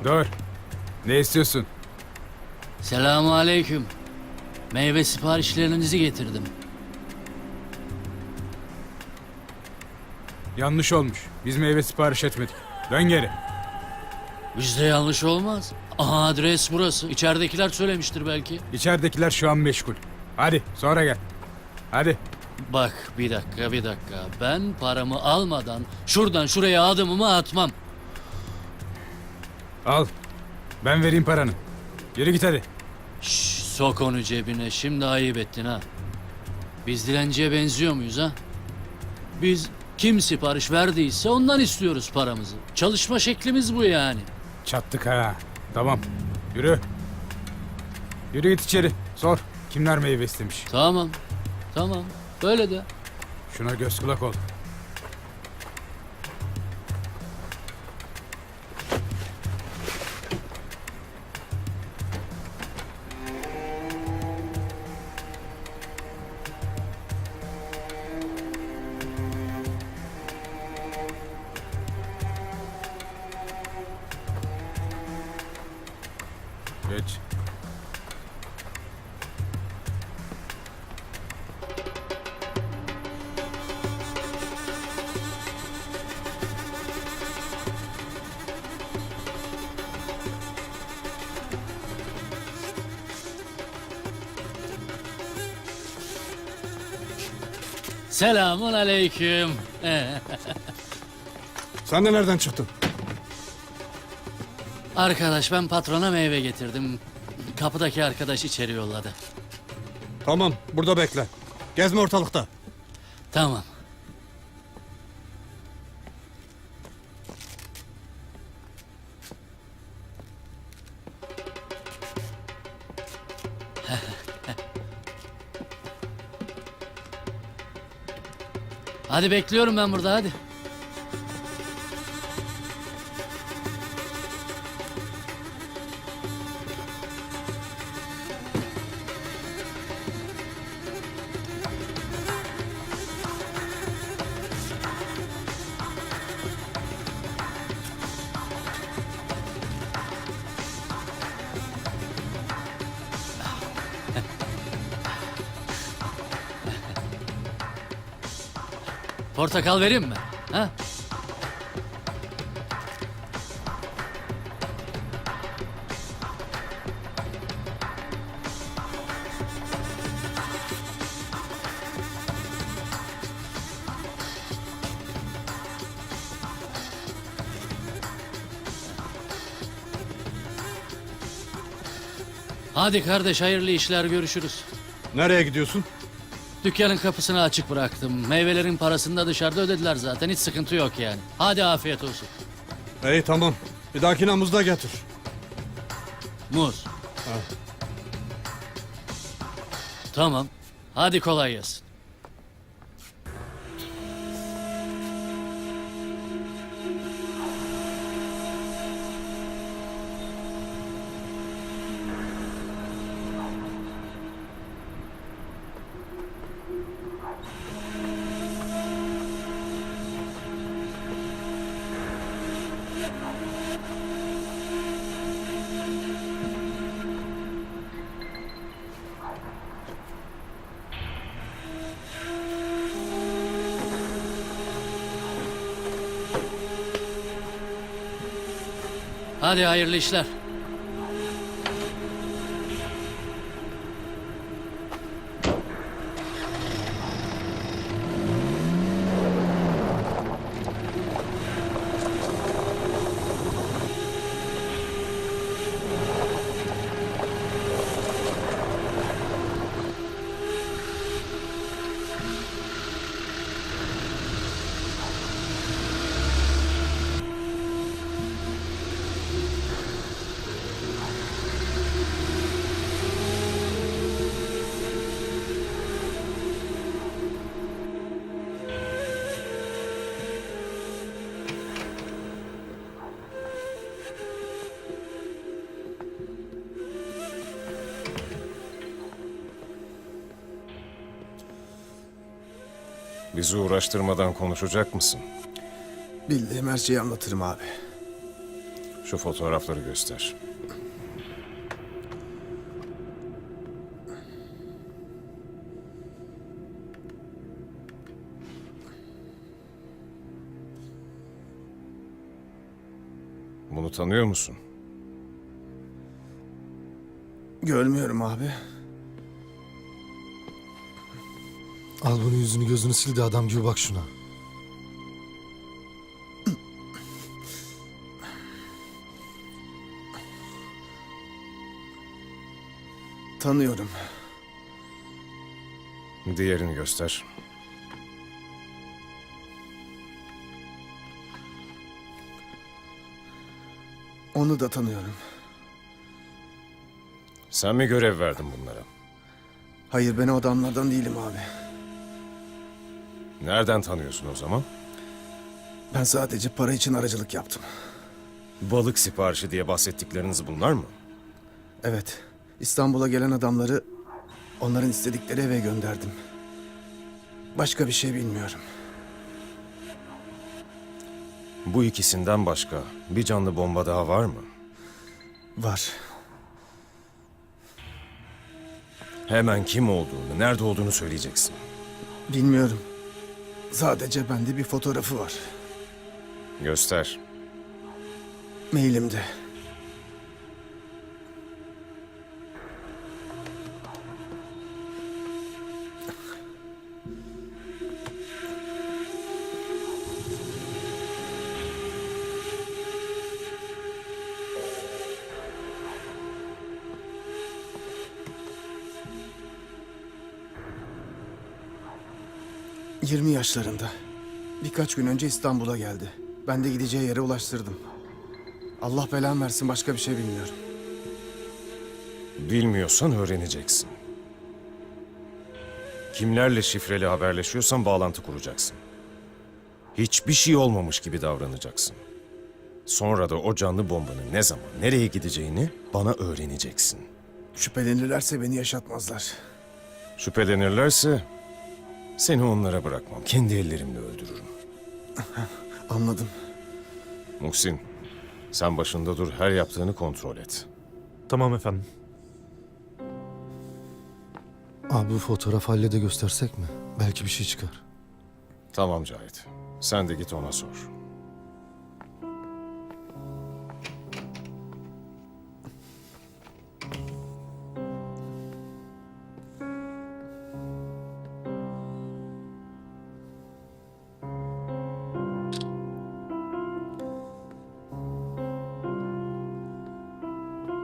Dur. Ne istiyorsun? Selamun aleyküm. Meyve siparişlerinizi getirdim. Yanlış olmuş. Biz meyve sipariş etmedik. Dön geri. Bizde yanlış olmaz. Aha, adres burası. İçeridekiler söylemiştir belki. İçeridekiler şu an meşgul. Hadi sonra gel. Hadi. Bak bir dakika. Ben paramı almadan şuradan şuraya adımımı atmam. Al. Ben vereyim paranı. Yürü git hadi. Sok onu cebine. Şimdi ayıp ettin ha. Biz dilenciye benziyor muyuz ha? Biz kim sipariş verdiyse ondan istiyoruz paramızı. Çalışma şeklimiz bu yani. Çattık ha. Tamam. Yürü. Yürü git içeri. Sor. Kimler meyve istemiş? Tamam. Böyle de. Şuna göz kulak ol. Geç. Selamun aleyküm. Sen de nereden çıktın? Arkadaş ben patrona meyve getirdim. Kapıdaki arkadaş içeri yolladı. Tamam, burada bekle. Gezme ortalıkta. Tamam. Hadi bekliyorum ben burada hadi. Portakal vereyim mi? Ha? Hadi kardeş hayırlı işler görüşürüz. Nereye gidiyorsun? Dükkanın kapısını açık bıraktım. Meyvelerin parasını da dışarıda ödediler zaten. Hiç sıkıntı yok yani. Hadi afiyet olsun. İyi tamam. Bir dahakine muz da getir. Muz. Ha. Tamam. Hadi kolay gelsin. Hadi hayırlı işler. Bizi uğraştırmadan konuşacak mısın? Bildiğim her şeyi anlatırım abi. Şu fotoğrafları göster. Bunu tanıyor musun? Görmüyorum abi. Al bunu, yüzünü gözünü sil de adam gibi bak şuna. Tanıyorum. Diğerini göster. Onu da tanıyorum. Sen mi görev verdin bunlara? Hayır ben o adamlardan değilim abi. Nereden tanıyorsun o zaman? Ben sadece para için aracılık yaptım. Balık siparişi diye bahsettikleriniz bunlar mı? Evet, İstanbul'a gelen adamları onların istedikleri eve gönderdim. Başka bir şey bilmiyorum. Bu ikisinden başka bir canlı bomba daha var mı? Var. Hemen kim olduğunu, nerede olduğunu söyleyeceksin. Bilmiyorum. Sadece bende bir fotoğrafı var. Göster. Mailimde. ...20 yaşlarında. Birkaç gün önce İstanbul'a geldi. Ben de gideceği yere ulaştırdım. Allah belamı versin, başka bir şey bilmiyorum. Bilmiyorsan öğreneceksin. Kimlerle şifreli haberleşiyorsan bağlantı kuracaksın. Hiçbir şey olmamış gibi davranacaksın. Sonra da o canlı bombanın ne zaman, nereye gideceğini bana öğreneceksin. Şüphelenirlerse beni yaşatmazlar. Şüphelenirlerse seni onlara bırakmam. Kendi ellerimle öldürürüm. Anladım. Muhsin, sen başında dur, her yaptığını kontrol et. Tamam efendim. Abi bu fotoğraf Halil'e de göstersek mi? Belki bir şey çıkar. Tamam Cahit, sen de git ona sor.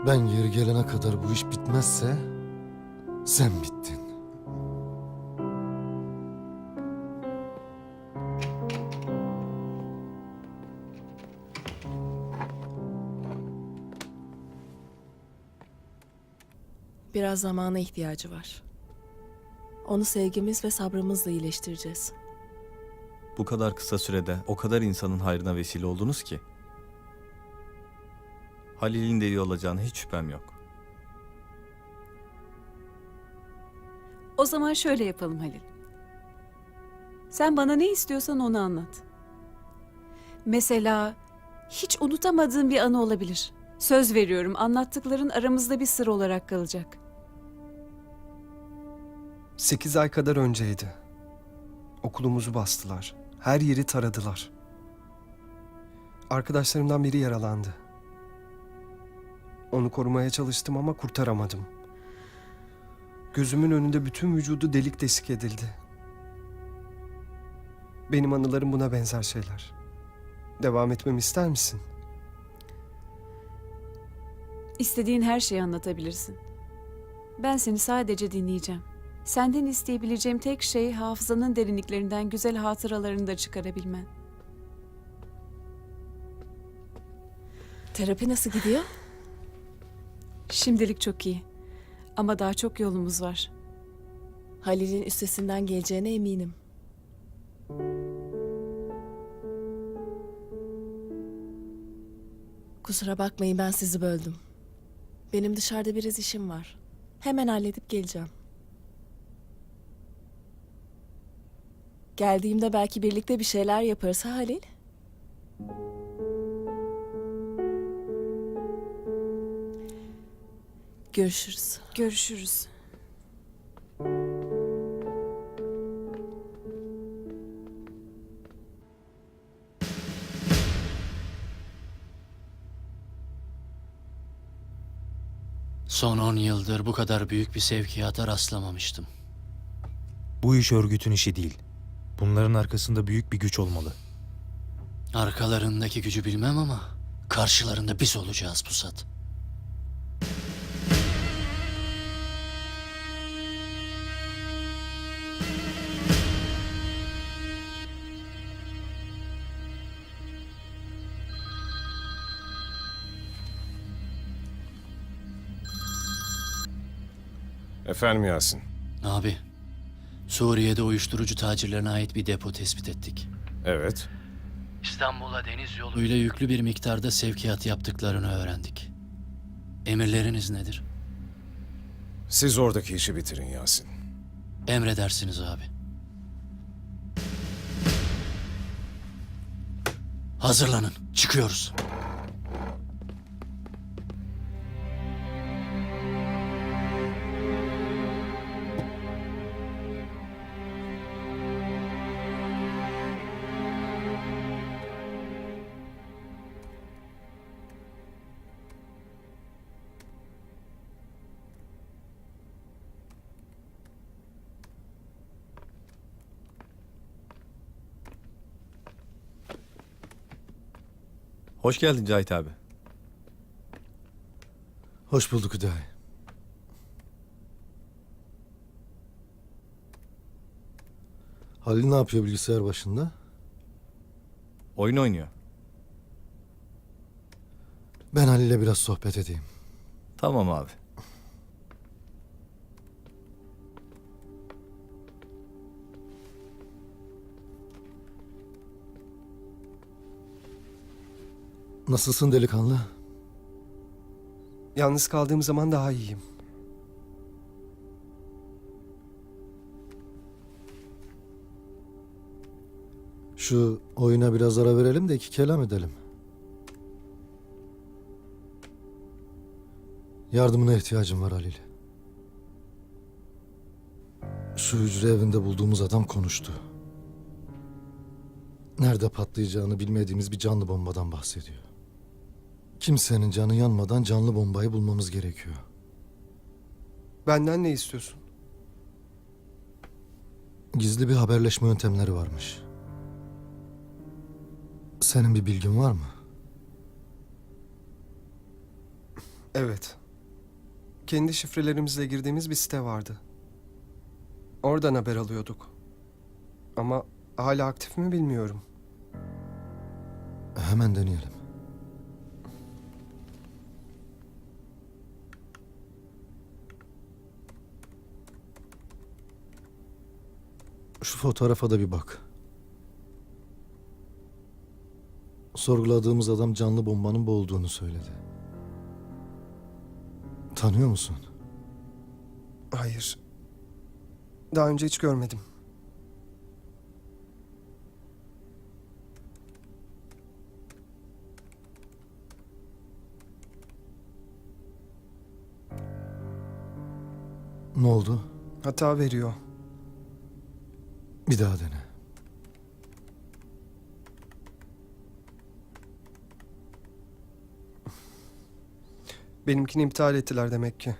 Ben geri gelene kadar bu iş bitmezse sen bittin. Biraz zamana ihtiyacı var. Onu sevgimiz ve sabrımızla iyileştireceğiz. Bu kadar kısa sürede o kadar insanın hayrına vesile oldunuz ki. Halil'in de iyi olacağına hiç şüphem yok. O zaman şöyle yapalım Halil. Sen bana ne istiyorsan onu anlat. Mesela hiç unutamadığın bir anı olabilir. Söz veriyorum, anlattıkların aramızda bir sır olarak kalacak. 8 ay kadar önceydi. Okulumuzu bastılar. Her yeri taradılar. Arkadaşlarımdan biri yaralandı. Onu korumaya çalıştım ama kurtaramadım. Gözümün önünde bütün vücudu delik deşik edildi. Benim anılarım buna benzer şeyler. Devam etmemi ister misin? İstediğin her şeyi anlatabilirsin. Ben seni sadece dinleyeceğim. Senden isteyebileceğim tek şey hafızanın derinliklerinden güzel hatıralarını da çıkarabilmen. Terapi nasıl gidiyor? Şimdilik çok iyi. Ama daha çok yolumuz var. Halil'in üstesinden geleceğine eminim. Kusura bakmayın, ben sizi böldüm. Benim dışarıda biraz işim var. Hemen halledip geleceğim. Geldiğimde belki birlikte bir şeyler yaparız ha Halil? Görüşürüz. Görüşürüz. Son 10 yıldır bu kadar büyük bir sevkiyata rastlamamıştım. Bu iş örgütün işi değil. Bunların arkasında büyük bir güç olmalı. Arkalarındaki gücü bilmem ama karşılarında biz olacağız Pusat. Efendim Yasin. Abi, Suriye'de uyuşturucu tacirlerine ait bir depo tespit ettik. Evet. İstanbul'a deniz yoluyla yüklü bir miktarda sevkiyat yaptıklarını öğrendik. Emirleriniz nedir? Siz oradaki işi bitirin Yasin. Emredersiniz abi. Hazırlanın, çıkıyoruz. Hoş geldin Cahit abi. Hoş bulduk Hüdayi. Halil ne yapıyor bilgisayar başında? Oyun oynuyor. Ben Halil'le biraz sohbet edeyim. Tamam abi. Nasılsın delikanlı? Yalnız kaldığım zaman daha iyiyim. Şu oyuna biraz ara verelim de iki kelam edelim. Yardımına ihtiyacım var Halil. Şu hücre evinde bulduğumuz adam konuştu. Nerede patlayacağını bilmediğimiz bir canlı bombadan bahsediyor. Kimsenin canı yanmadan canlı bombayı bulmamız gerekiyor. Benden ne istiyorsun? Gizli bir haberleşme yöntemleri varmış. Senin bir bilgin var mı? Evet. Kendi şifrelerimizle girdiğimiz bir site vardı. Oradan haber alıyorduk. Ama hala aktif mi bilmiyorum. Hemen deneyelim. Şu fotoğrafa da bir bak. Sorguladığımız adam canlı bombanın bu olduğunu söyledi. Tanıyor musun? Hayır. Daha önce hiç görmedim. Ne oldu? Hata veriyor. Bir daha dene. Benimkini iptal ettiler demek ki.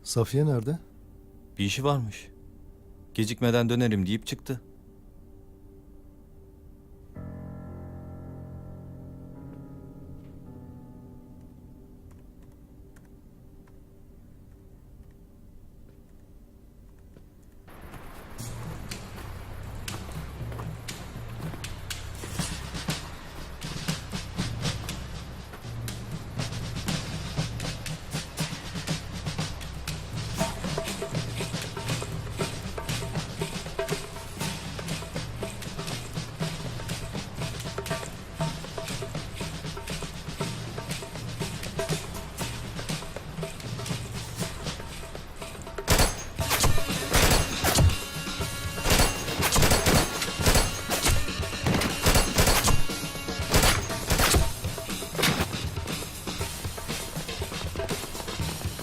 Safiye nerede? Bir işi varmış. Gecikmeden dönerim deyip çıktı.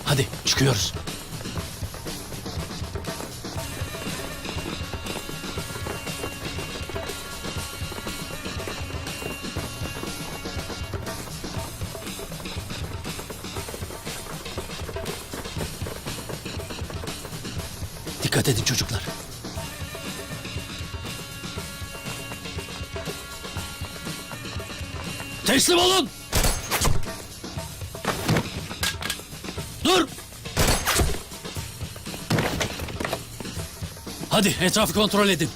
Hadi çıkıyoruz. Dikkat edin çocuklar. Teslim olun! Hadi etrafı kontrol edin.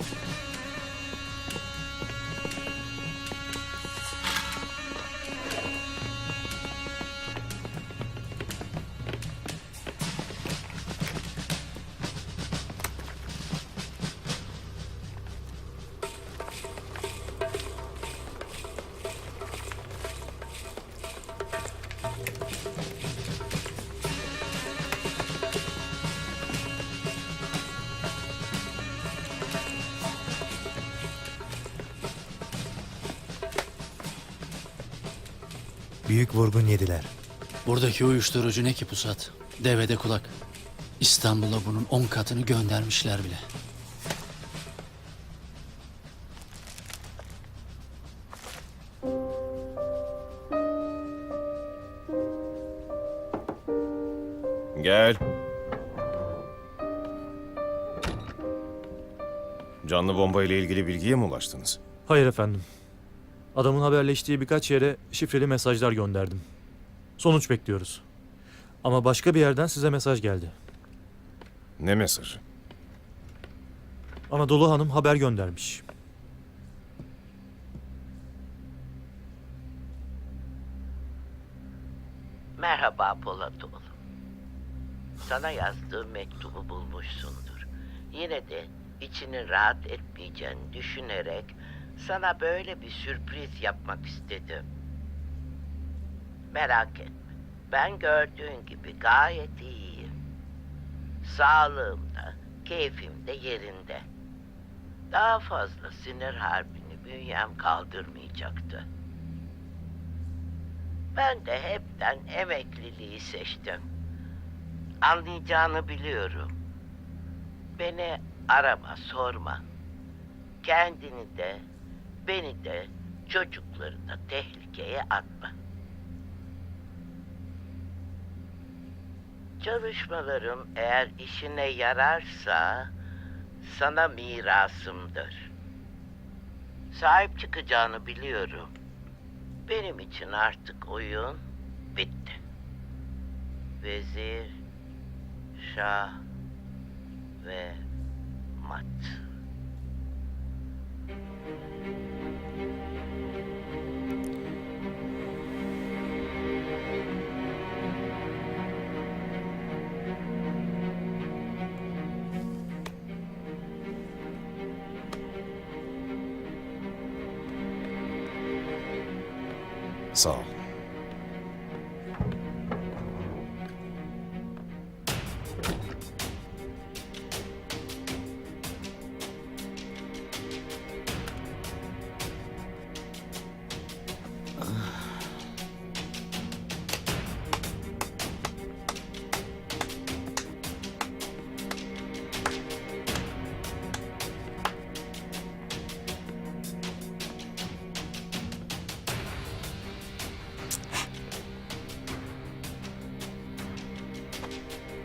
Büyük vurgun yediler. Buradaki uyuşturucu ne ki Pusat? Devede kulak. İstanbul'a bunun 10 katını göndermişler bile. Gel. Canlı bomba ile ilgili bilgiye mi ulaştınız? Hayır efendim. Adamın haberleştiği birkaç yere şifreli mesajlar gönderdim. Sonuç bekliyoruz. Ama başka bir yerden size mesaj geldi. Ne mesajı? Anadolu Hanım haber göndermiş. Merhaba Polat oğlum. Sana yazdığım mektubu bulmuşsundur. Yine de içini rahat etmeyeceğini düşünerek sana böyle bir sürpriz yapmak istedim. Merak etme. Ben gördüğün gibi gayet iyiyim. Sağlığım da, keyfim de yerinde. Daha fazla sinir harbini bünyem kaldırmayacaktı. Ben de hepten emekliliği seçtim. Anlayacağını biliyorum. Beni arama, sorma. Kendini de, beni de, çocukları da tehlikeye atma. Çalışmalarım eğer işine yararsa sana mirasımdır. Sahip çıkacağını biliyorum. Benim için artık oyun bitti. Vezir, şah ve mat. Sağ ol.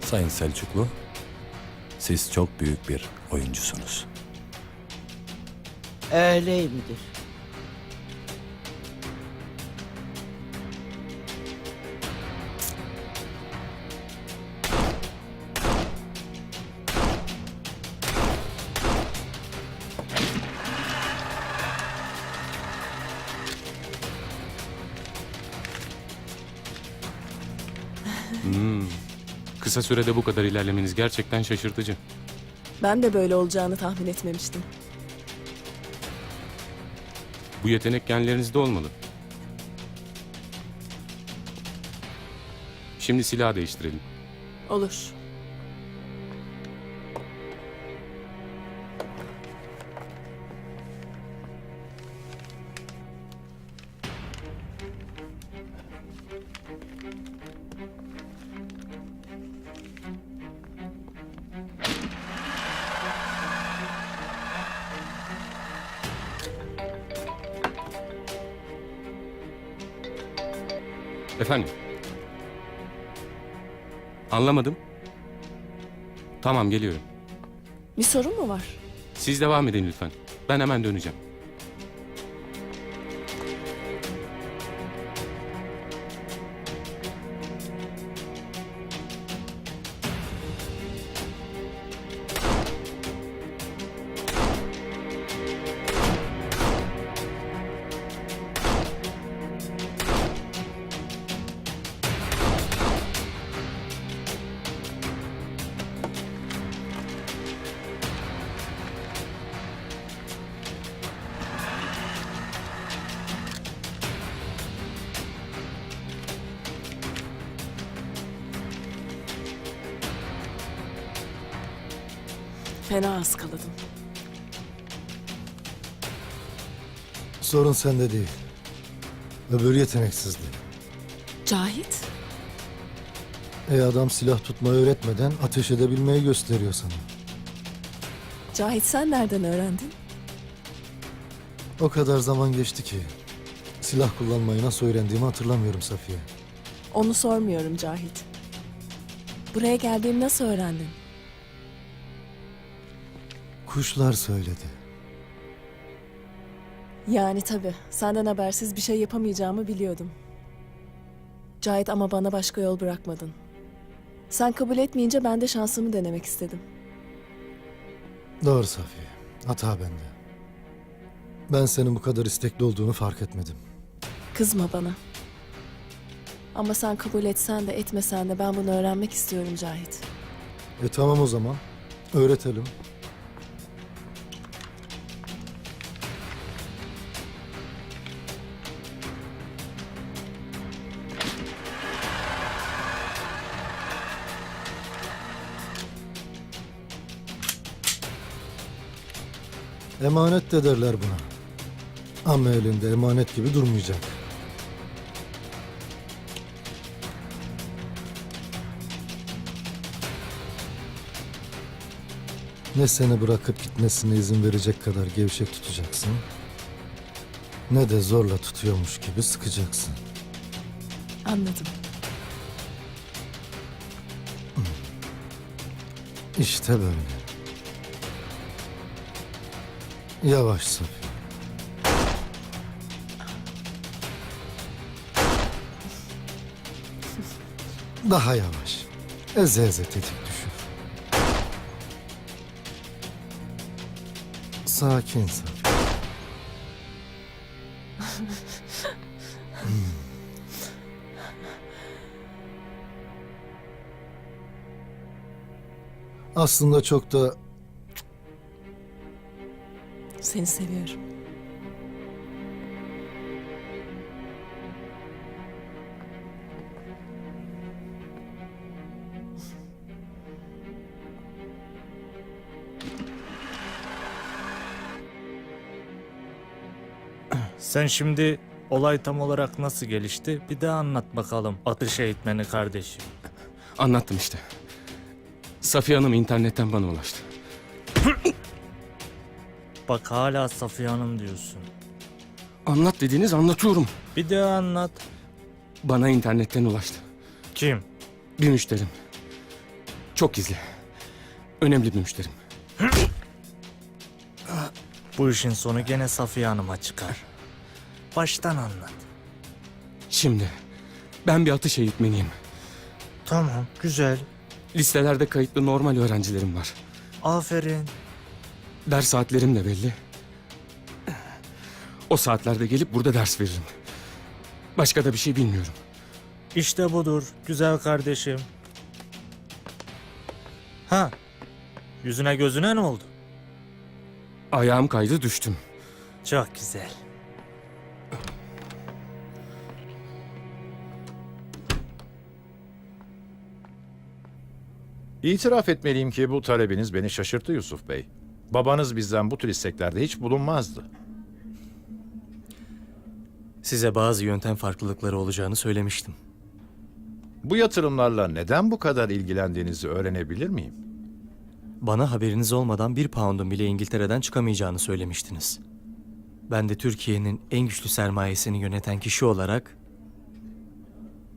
Sayın Selçuklu, siz çok büyük bir oyuncusunuz. Öyleyimdir. Kısa sürede bu kadar ilerlemeniz gerçekten şaşırtıcı. Ben de böyle olacağını tahmin etmemiştim. Bu yetenek genlerinizde olmalı. Şimdi silah değiştirelim. Olur. Efendim? Anlamadım. Tamam, geliyorum. Bir sorun mu var? Siz devam edin lütfen. Ben hemen döneceğim. Fena ıskaladım. Sorun sende değil. Öbür yeteneksizdi. Cahit? Adam silah tutmayı öğretmeden ateş edebilmeyi gösteriyor sana. Cahit sen nereden öğrendin? O kadar zaman geçti ki silah kullanmayı nasıl öğrendiğimi hatırlamıyorum Safiye. Onu sormuyorum Cahit. Buraya geldiğimi nasıl öğrendin? Kuşlar söyledi. Yani tabii senden habersiz bir şey yapamayacağımı biliyordum. Cahit ama bana başka yol bırakmadın. Sen kabul etmeyince ben de şansımı denemek istedim. Doğru Safiye. Hata bende. Ben senin bu kadar istekli olduğunu fark etmedim. Kızma bana. Ama sen kabul etsen de etmesen de ben bunu öğrenmek istiyorum Cahit. Tamam o zaman. Öğretelim. Emanet de derler buna. Ama elinde emanet gibi durmayacak. Ne seni bırakıp gitmesine izin verecek kadar gevşek tutacaksın, ne de zorla tutuyormuş gibi sıkacaksın. Anladım. İşte böyle. Yavaş Safiye. Daha yavaş. Eze eze tetik düşür. Sakin Safiye. Aslında çok da Seni seviyorum. Sen şimdi olay tam olarak nasıl gelişti? Bir de anlat bakalım atış eğitmeni kardeşim. Anlattım işte. Safiye Hanım internetten bana ulaştı. Bak hala Safiye Hanım diyorsun. Anlat dediğiniz anlatıyorum. Bir de anlat. Bana internetten ulaştı. Kim? Bir müşterim. Çok gizli. Önemli bir müşterim. Bu işin sonu gene Safiye Hanım'a çıkar. Baştan anlat. Şimdi ben bir atış eğitmeniyim. Tamam, güzel. Listelerde kayıtlı normal öğrencilerim var. Aferin. Ders saatlerim de belli. O saatlerde gelip burada ders veririm. Başka da bir şey bilmiyorum. İşte budur, güzel kardeşim. Ha, yüzüne gözüne ne oldu? Ayağım kaydı düştüm. Çok güzel. İtiraf etmeliyim ki bu talebiniz beni şaşırttı Yusuf Bey. Babanız bizden bu tür isteklerde hiç bulunmazdı. Size bazı yöntem farklılıkları olacağını söylemiştim. Bu yatırımlarla neden bu kadar ilgilendiğinizi öğrenebilir miyim? Bana haberiniz olmadan 1 pound'un bile İngiltere'den çıkamayacağını söylemiştiniz. Ben de Türkiye'nin en güçlü sermayesini yöneten kişi olarak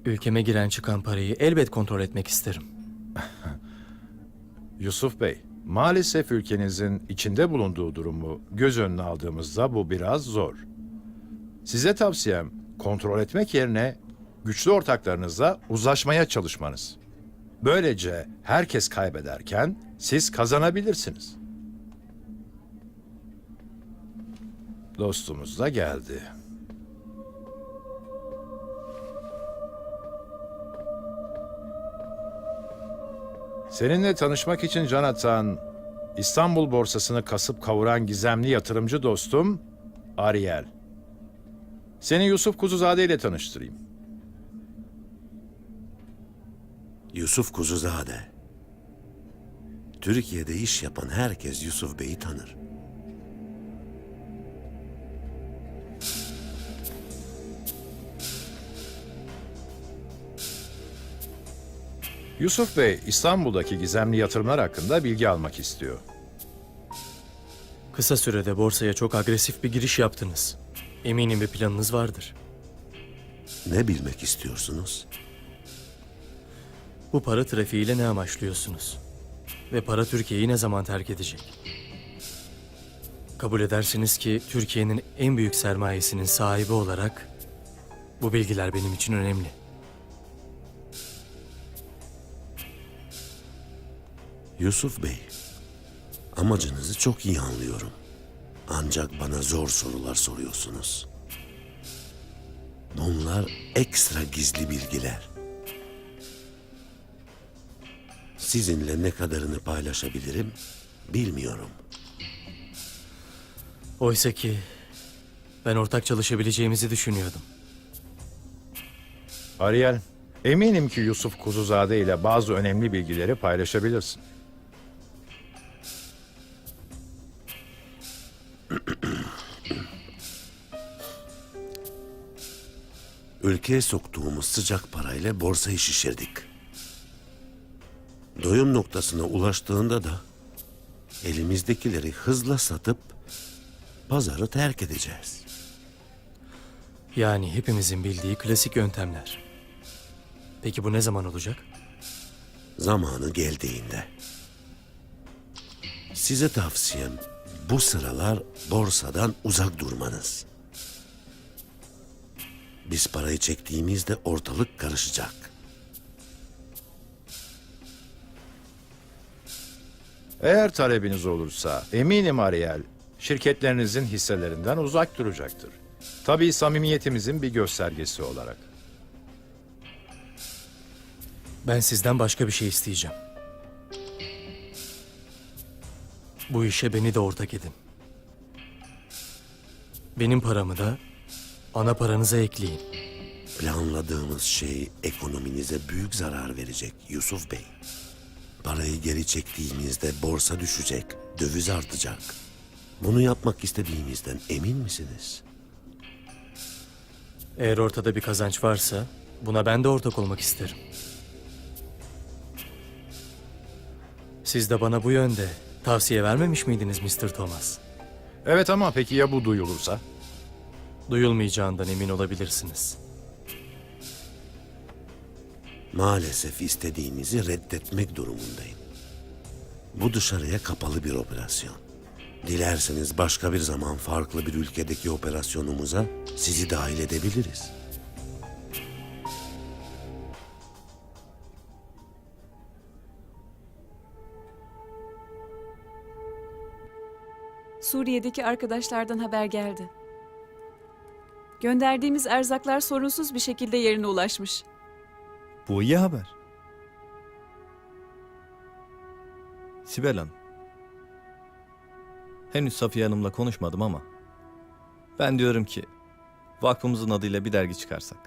ülkeme giren çıkan parayı elbet kontrol etmek isterim. Yusuf Bey, maalesef ülkenizin içinde bulunduğu durumu göz önüne aldığımızda bu biraz zor. Size tavsiyem kontrol etmek yerine güçlü ortaklarınızla uzlaşmaya çalışmanız. Böylece herkes kaybederken siz kazanabilirsiniz. Dostumuz da geldi. Seninle tanışmak için can atan, İstanbul borsasını kasıp kavuran gizemli yatırımcı dostum Ariel. Seni Yusuf Kuzuzade ile tanıştırayım. Yusuf Kuzuzade. Türkiye'de iş yapan herkes Yusuf Bey'i tanır. Yusuf Bey, İstanbul'daki gizemli yatırımlar hakkında bilgi almak istiyor. Kısa sürede borsaya çok agresif bir giriş yaptınız. Eminim bir planınız vardır. Ne bilmek istiyorsunuz? Bu para trafiğiyle ne amaçlıyorsunuz? Ve para Türkiye'yi ne zaman terk edecek? Kabul edersiniz ki Türkiye'nin en büyük sermayesinin sahibi olarak bu bilgiler benim için önemli. Yusuf Bey, amacınızı çok iyi anlıyorum. Ancak bana zor sorular soruyorsunuz. Bunlar ekstra gizli bilgiler. Sizinle ne kadarını paylaşabilirim bilmiyorum. Oysa ki ben ortak çalışabileceğimizi düşünüyordum. Ariel, eminim ki Yusuf Kuzuzade ile bazı önemli bilgileri paylaşabilirsin. Ülkeye soktuğumuz sıcak parayla borsayı şişirdik. Doyum noktasına ulaştığında da elimizdekileri hızla satıp pazarı terk edeceğiz. Yani hepimizin bildiği klasik yöntemler. Peki bu ne zaman olacak? Zamanı geldiğinde. Size tavsiyem bu sıralar borsadan uzak durmanız. Biz parayı çektiğimizde ortalık karışacak. Eğer talebiniz olursa eminim Ariel, şirketlerinizin hisselerinden uzak duracaktır. Tabii samimiyetimizin bir göstergesi olarak. Ben sizden başka bir şey isteyeceğim. Bu işe beni de ortak edin. Benim paramı da ana paranıza ekleyin. Planladığımız şey ekonominize büyük zarar verecek Yusuf Bey. Parayı geri çektiğimizde borsa düşecek, döviz artacak. Bunu yapmak istediğimizden emin misiniz? Eğer ortada bir kazanç varsa buna ben de ortak olmak isterim. Siz de bana bu yönde tavsiye vermemiş miydiniz Mr. Thomas? Evet ama peki ya bu duyulursa? Duyulmayacağından emin olabilirsiniz. Maalesef istediğinizi reddetmek durumundayım. Bu dışarıya kapalı bir operasyon. Dilerseniz başka bir zaman farklı bir ülkedeki operasyonumuza sizi dahil edebiliriz. Suriye'deki arkadaşlardan haber geldi. Gönderdiğimiz erzaklar sorunsuz bir şekilde yerine ulaşmış. Bu iyi haber. Sibel Hanım. Henüz Safiye Hanım'la konuşmadım ama ben diyorum ki vakfımızın adıyla bir dergi çıkarsak.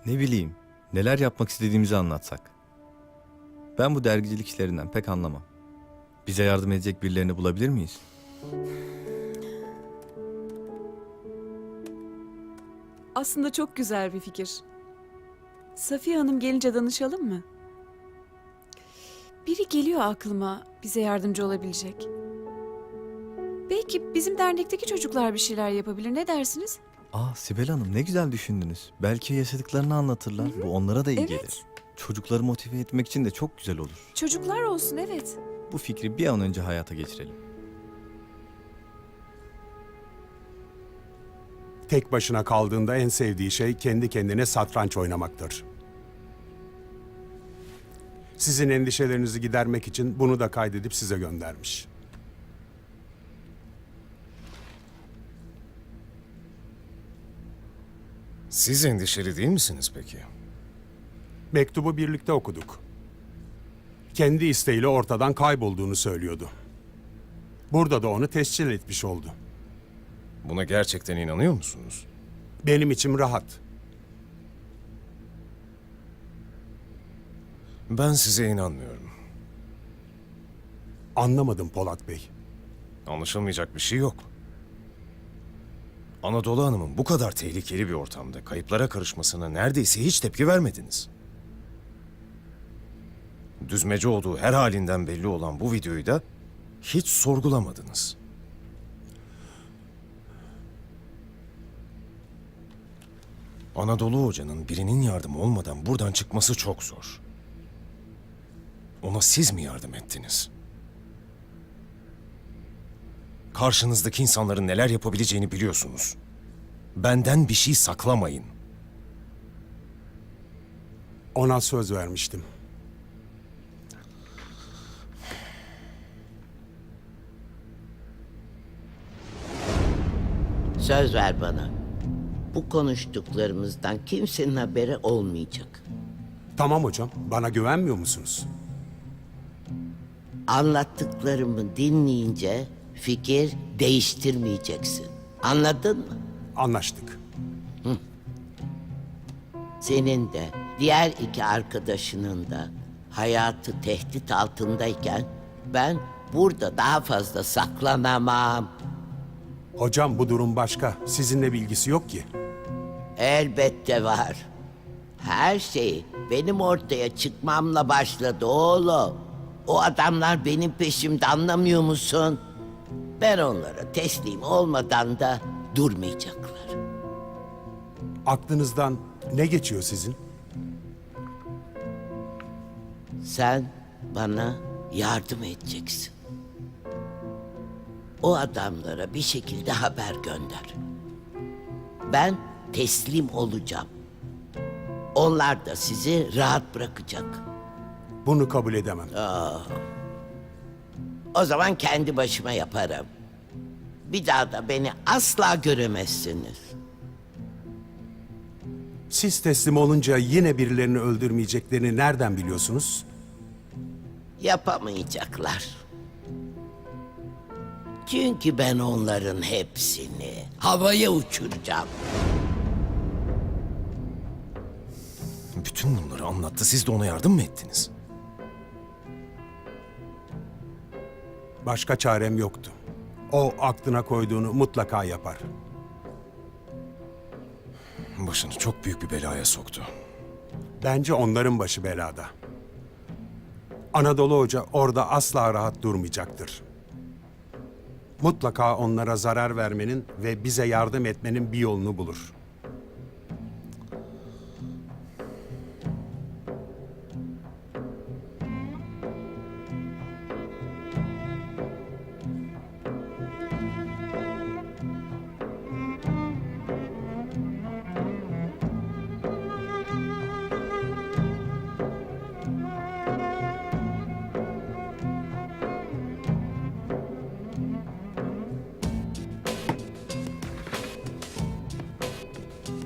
Ne bileyim, neler yapmak istediğimizi anlatsak. Ben bu dergicilik işlerinden pek anlamam. Bize yardım edecek birilerini bulabilir miyiz? Aslında çok güzel bir fikir. Safiye Hanım gelince danışalım mı? Biri geliyor aklıma bize yardımcı olabilecek. Belki bizim dernekteki çocuklar bir şeyler yapabilir. Ne dersiniz? Sibel Hanım ne güzel düşündünüz. Belki yaşadıklarını anlatırlar. Bu onlara da iyi Evet. gelir. Çocukları motive etmek için de çok güzel olur. Çocuklar olsun, evet. Bu fikri bir an önce hayata geçirelim. Tek başına kaldığında en sevdiği şey kendi kendine satranç oynamaktır. Sizin endişelerinizi gidermek için bunu da kaydedip size göndermiş. Siz endişeli değil misiniz peki? Mektubu birlikte okuduk. Kendi isteğiyle ortadan kaybolduğunu söylüyordu. Burada da onu tescil etmiş oldu. Buna gerçekten inanıyor musunuz? Benim içim rahat. Ben size inanmıyorum. Anlamadım Polat Bey. Anlaşılmayacak bir şey yok. Anadolu Hanım'ın bu kadar tehlikeli bir ortamda kayıplara karışmasına neredeyse hiç tepki vermediniz. Düzmece olduğu her halinden belli olan bu videoyu da hiç sorgulamadınız. Anadolu Hoca'nın birinin yardımı olmadan buradan çıkması çok zor. Ona siz mi yardım ettiniz? Karşınızdaki insanların neler yapabileceğini biliyorsunuz. Benden bir şey saklamayın. Ona söz vermiştim. Söz ver bana. Bu konuştuklarımızdan kimsenin haberi olmayacak. Tamam hocam, bana güvenmiyor musunuz? Anlattıklarımı dinleyince fikir değiştirmeyeceksin. Anladın mı? Anlaştık. Senin de diğer iki arkadaşının da hayatı tehdit altındayken ben burada daha fazla saklanamam. Hocam bu durum başka. Sizinle bilgisi yok ki. Elbette var. Her şey benim ortaya çıkmamla başladı oğlum. O adamlar benim peşimde, anlamıyor musun? Ben onlara teslim olmadan da durmayacaklar. Aklınızdan ne geçiyor sizin? Sen bana yardım edeceksin. O adamlara bir şekilde haber gönder. Ben teslim olacağım. Onlar da sizi rahat bırakacak. Bunu kabul edemem. O zaman kendi başıma yaparım. Bir daha da beni asla göremezsiniz. Siz teslim olunca yine birilerini öldürmeyeceklerini nereden biliyorsunuz? Yapamayacaklar. Çünkü ben onların hepsini havaya uçuracağım. Bütün bunları anlattı. Siz de ona yardım mı ettiniz? Başka çarem yoktu. O aklına koyduğunu mutlaka yapar. Başını çok büyük bir belaya soktu. Bence onların başı belada. Anadolu Hoca orada asla rahat durmayacaktır. Mutlaka onlara zarar vermenin ve bize yardım etmenin bir yolunu bulur.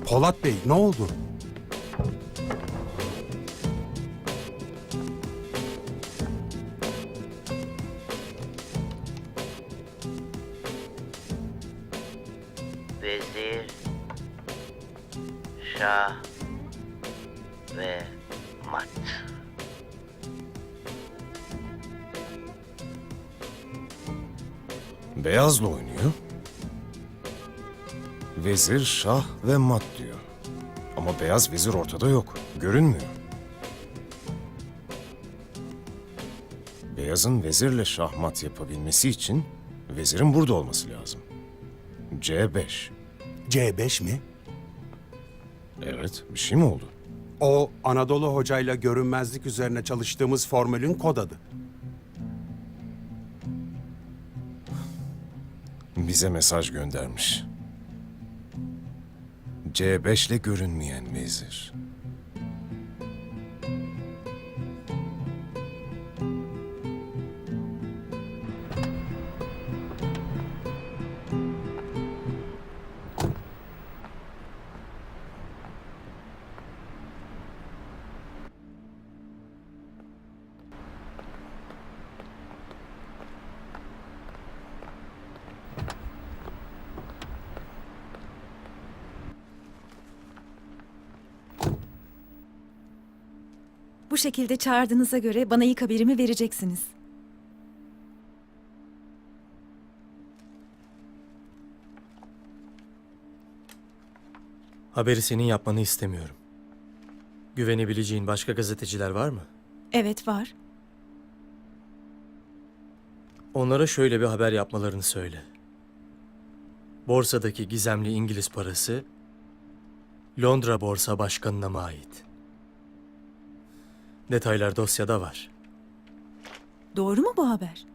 Polat Bey, ne oldu? Vezir, Şah ve Mat. Beyazla oynuyor. Vezir, şah ve mat diyor. Ama beyaz vezir ortada yok. Görünmüyor. Beyazın vezirle şahmat yapabilmesi için vezirin burada olması lazım. C5. C5 mi? Evet, bir şey mi oldu? O Anadolu Hoca'yla görünmezlik üzerine çalıştığımız formülün kod adı. Bize mesaj göndermiş. C5 ile görünmeyen vezir. Bu şekilde çağırdığınıza göre bana ilk haberimi vereceksiniz. Haberi senin yapmanı istemiyorum. Güvenebileceğin başka gazeteciler var mı? Evet var. Onlara şöyle bir haber yapmalarını söyle. Borsadaki gizemli İngiliz parası Londra Borsa Başkanı'na mı ait? Detaylar dosyada var. Doğru mu bu haber?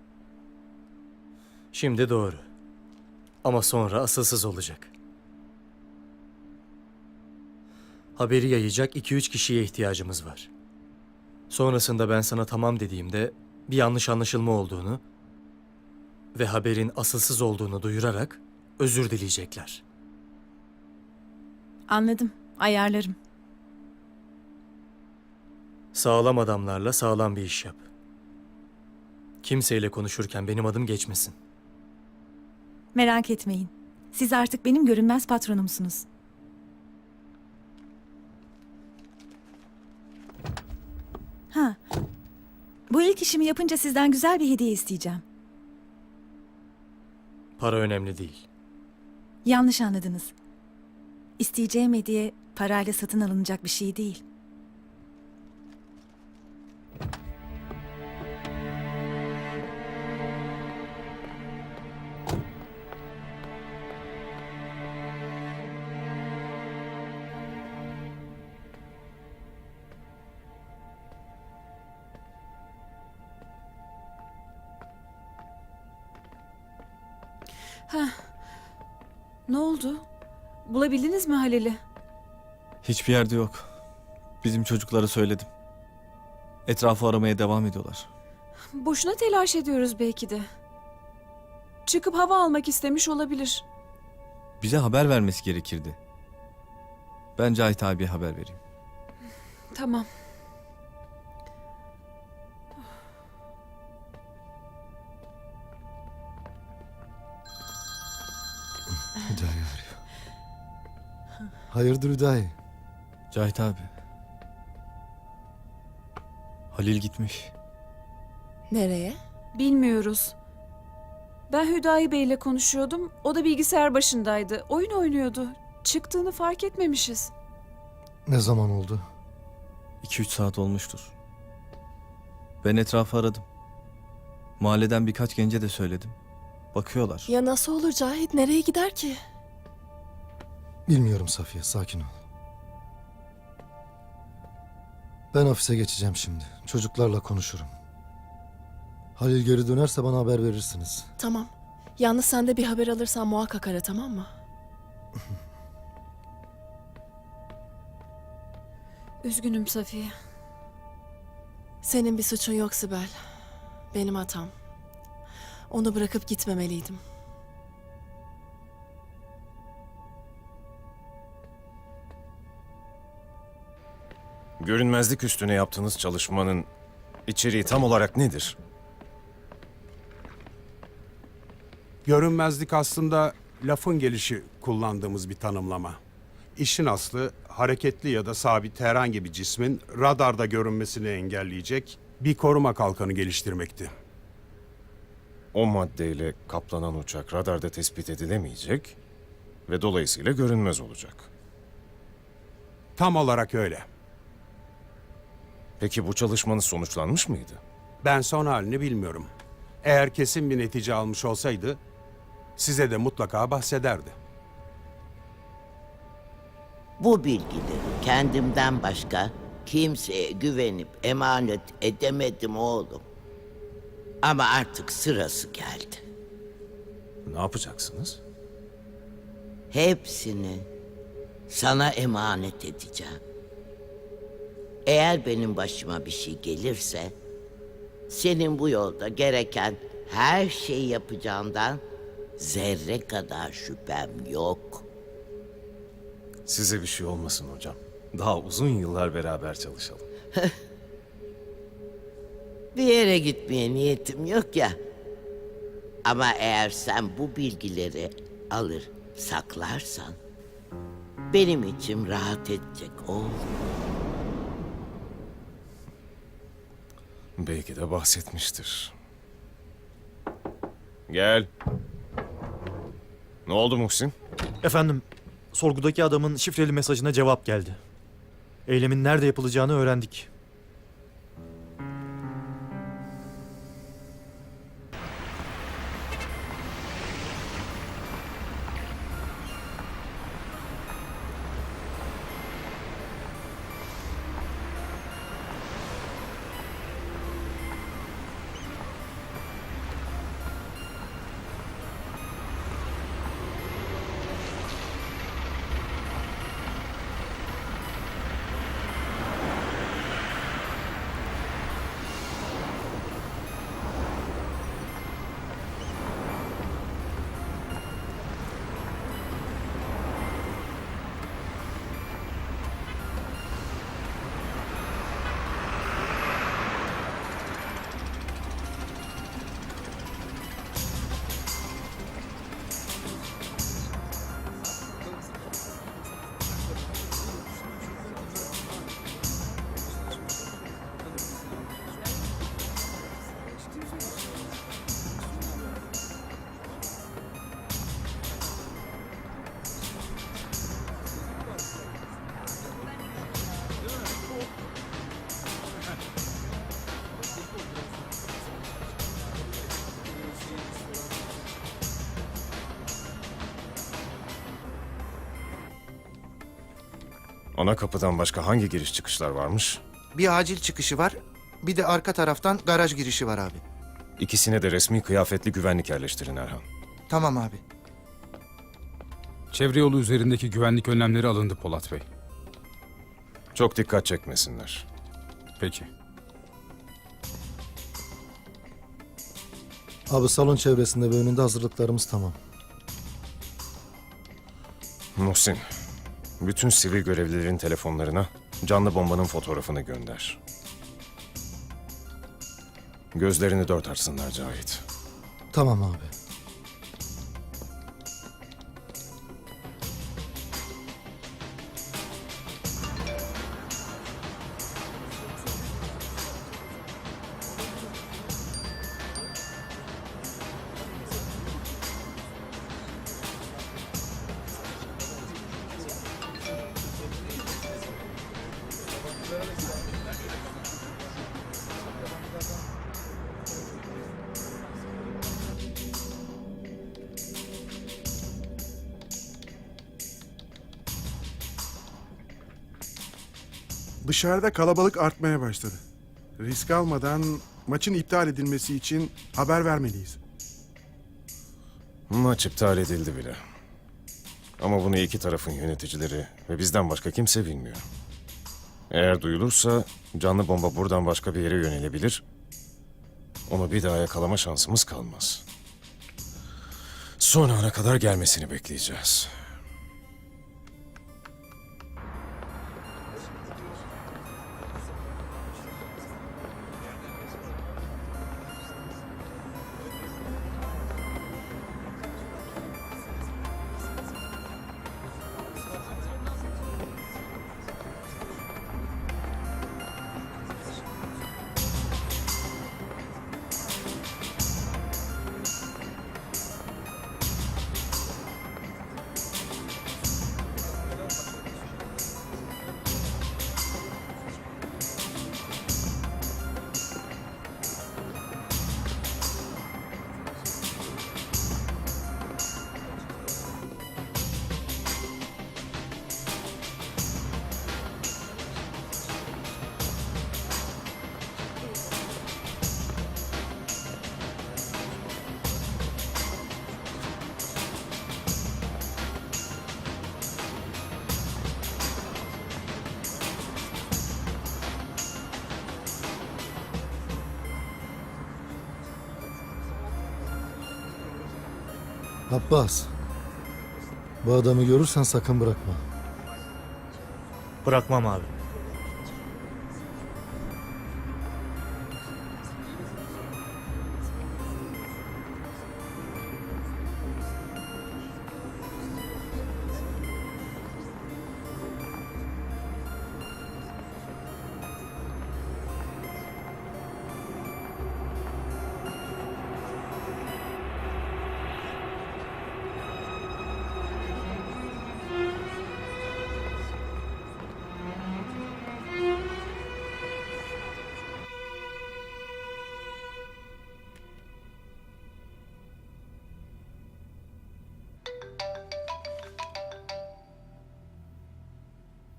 Şimdi doğru. Ama sonra asılsız olacak. Haberi yayacak 2-3 kişiye ihtiyacımız var. Sonrasında ben sana tamam dediğimde bir yanlış anlaşılma olduğunu ve haberin asılsız olduğunu duyurarak özür dileyecekler. Anladım. Ayarlarım. Sağlam adamlarla sağlam bir iş yap. Kimseyle konuşurken benim adım geçmesin. Merak etmeyin. Siz artık benim görünmez patronumsunuz. Ha. Bu ilk işimi yapınca sizden güzel bir hediye isteyeceğim. Para önemli değil. Yanlış anladınız. İsteyeceğim hediye parayla satın alınacak bir şey değil. Heh. Ne oldu? Bulabildiniz mi Halil'i? Hiçbir yerde yok. Bizim çocuklara söyledim. Etrafı aramaya devam ediyorlar. Boşuna telaş ediyoruz belki de. Çıkıp hava almak istemiş olabilir. Bize haber vermesi gerekirdi. Ben Cahit abiye haber vereyim. Tamam. Hüdayi arıyor. Hayırdır Hüdayi? Cahit abi. Halil gitmiş. Nereye? Bilmiyoruz. Ben Hüdayi Bey'le konuşuyordum. O da bilgisayar başındaydı. Oyun oynuyordu. Çıktığını fark etmemişiz. Ne zaman oldu? 2-3 saat olmuştur. Ben etrafı aradım. Mahalleden birkaç gence de söyledim. Bakıyorlar. Ya nasıl olur Cahit? Nereye gider ki? Bilmiyorum Safiye, sakin ol. Ben ofise geçeceğim şimdi. Çocuklarla konuşurum. Halil geri dönerse bana haber verirsiniz. Tamam. Yalnız sen de bir haber alırsan muhakkak ara, tamam mı? Üzgünüm Safiye. Senin bir suçun yok Sibel. Benim hatam. Onu bırakıp gitmemeliydim. Görünmezlik üstüne yaptığınız çalışmanın içeriği tam olarak nedir? Görünmezlik aslında lafın gelişi kullandığımız bir tanımlama. İşin aslı hareketli ya da sabit herhangi bir cismin radarda görünmesini engelleyecek bir koruma kalkanı geliştirmekti. O maddeyle kaplanan uçak radarda tespit edilemeyecek ve dolayısıyla görünmez olacak. Tam olarak öyle. Peki bu çalışmanız sonuçlanmış mıydı? Ben son halini bilmiyorum. Eğer kesin bir netice almış olsaydı size de mutlaka bahsederdi. Bu bilgileri kendimden başka kimseye güvenip emanet edemedim oğlum. Ama artık sırası geldi. Ne yapacaksınız? Hepsini sana emanet edeceğim. Eğer benim başıma bir şey gelirse, senin bu yolda gereken her şeyi yapacağından zerre kadar şüphem yok. Size bir şey olmasın hocam. Daha uzun yıllar beraber çalışalım. Bir yere gitmeye niyetim yok ya. Ama eğer sen bu bilgileri alır saklarsan, benim içim rahat edecek oğlum. Belki de bahsetmiştir. Gel. Ne oldu Muhsin? Efendim, sorgudaki adamın şifreli mesajına cevap geldi. Eylemin nerede yapılacağını öğrendik. Ana kapıdan başka hangi giriş çıkışlar varmış? Bir acil çıkışı var, bir de arka taraftan garaj girişi var abi. İkisine de resmi kıyafetli güvenlik yerleştirin Erhan. Tamam abi. Çevre yolu üzerindeki güvenlik önlemleri alındı Polat Bey. Çok dikkat çekmesinler. Peki. Abi salon çevresinde ve önünde hazırlıklarımız tamam. Muhsin, bütün sivil görevlilerin telefonlarına canlı bombanın fotoğrafını gönder. Gözlerini dört açsınlar Cahit. Tamam abi. Dışarıda kalabalık artmaya başladı. Risk almadan maçın iptal edilmesi için haber vermeliyiz. Maç iptal edildi bile. Ama bunu iki tarafın yöneticileri ve bizden başka kimse bilmiyor. Eğer duyulursa canlı bomba buradan başka bir yere yönelebilir. Onu bir daha yakalama şansımız kalmaz. Son ana kadar gelmesini bekleyeceğiz. Abbas, bu adamı görürsen sakın bırakma. Bırakmam abi.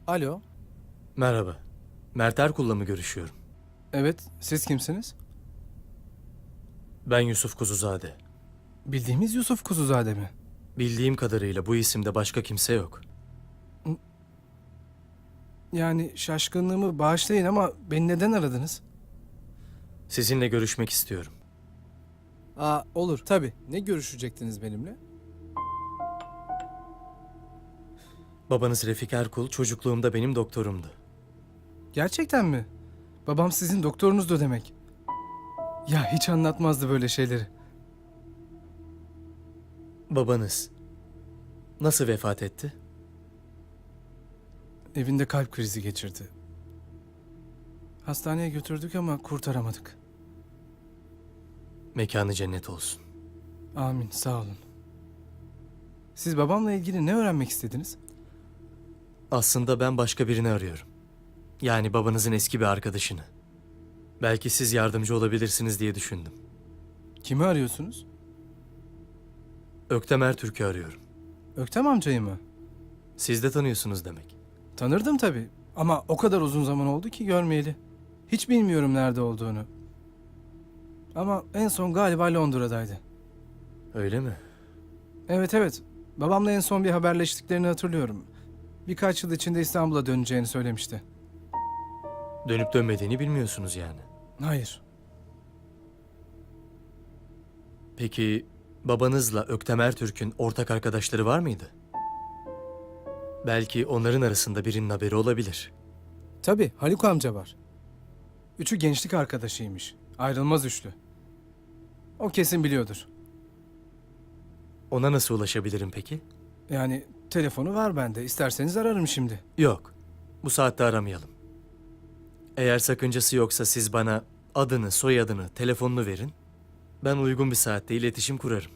Alo. Merhaba. Mert Erkul'la mı görüşüyorum? Evet, siz kimsiniz? Ben Yusuf Kuzuzade. Bildiğimiz Yusuf Kuzuzade mi? Bildiğim kadarıyla bu isimde başka kimse yok. Yani şaşkınlığımı bağışlayın ama beni neden aradınız? Sizinle görüşmek istiyorum. Olur tabii. Ne görüşecektiniz benimle? Babanız Refik Erkul çocukluğumda benim doktorumdu. Gerçekten mi? Babam sizin doktorunuzdu demek. Ya hiç anlatmazdı böyle şeyleri. Babanız nasıl vefat etti? Evinde kalp krizi geçirdi. Hastaneye götürdük ama kurtaramadık. Mekanı cennet olsun. Amin, sağ olun. Siz babamla ilgili ne öğrenmek istediniz? Aslında ben başka birini arıyorum. Yani babanızın eski bir arkadaşını. Belki siz yardımcı olabilirsiniz diye düşündüm. Kimi arıyorsunuz? Öktem Ertürk'ü arıyorum. Öktem amcayı mı? Siz de tanıyorsunuz demek. Tanırdım tabii. Ama o kadar uzun zaman oldu ki görmeyeli. Hiç bilmiyorum nerede olduğunu. Ama en son galiba Londra'daydı. Öyle mi? Evet. Babamla en son bir haberleştiklerini hatırlıyorum. Birkaç yıl içinde İstanbul'a döneceğini söylemişti. Dönüp dönmediğini bilmiyorsunuz yani. Hayır. Peki babanızla Öktem Ertürk'ün ortak arkadaşları var mıydı? Belki onların arasında birinin haberi olabilir. Tabii Haluk amca var. Üçü gençlik arkadaşıymış. Ayrılmaz üçlü. O kesin biliyordur. Ona nasıl ulaşabilirim peki? Yani telefonu var bende. İsterseniz ararım şimdi. Yok. Bu saatte aramayalım. Eğer sakıncası yoksa siz bana adını, soyadını, telefonunu verin. Ben uygun bir saatte iletişim kurarım.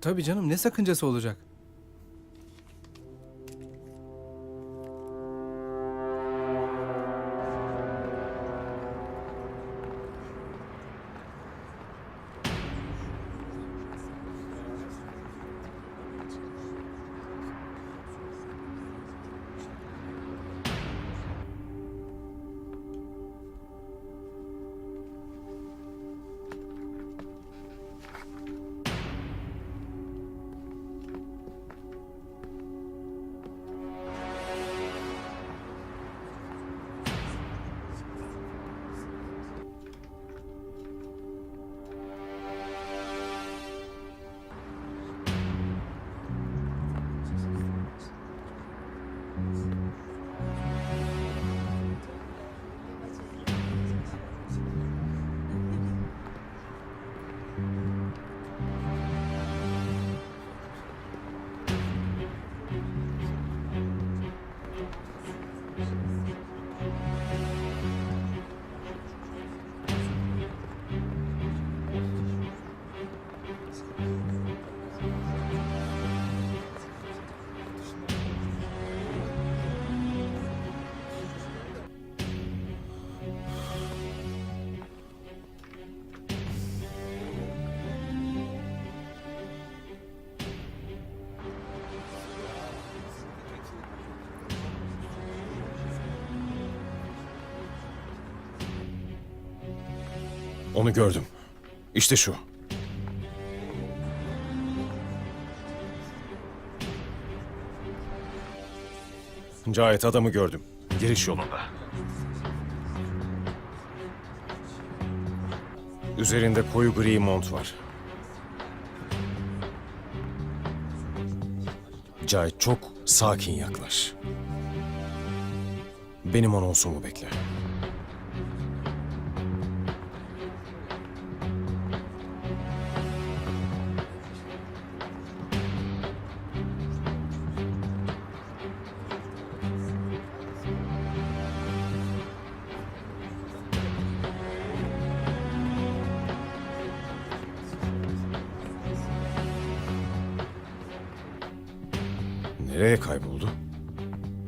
Tabii canım, ne sakıncası olacak? Onu gördüm. İşte şu. Cahit, adamı gördüm. Giriş yolunda. Üzerinde koyu gri mont var. Cahit, çok sakin yaklaş. Benim anonsumu bekle. Nereye kayboldu?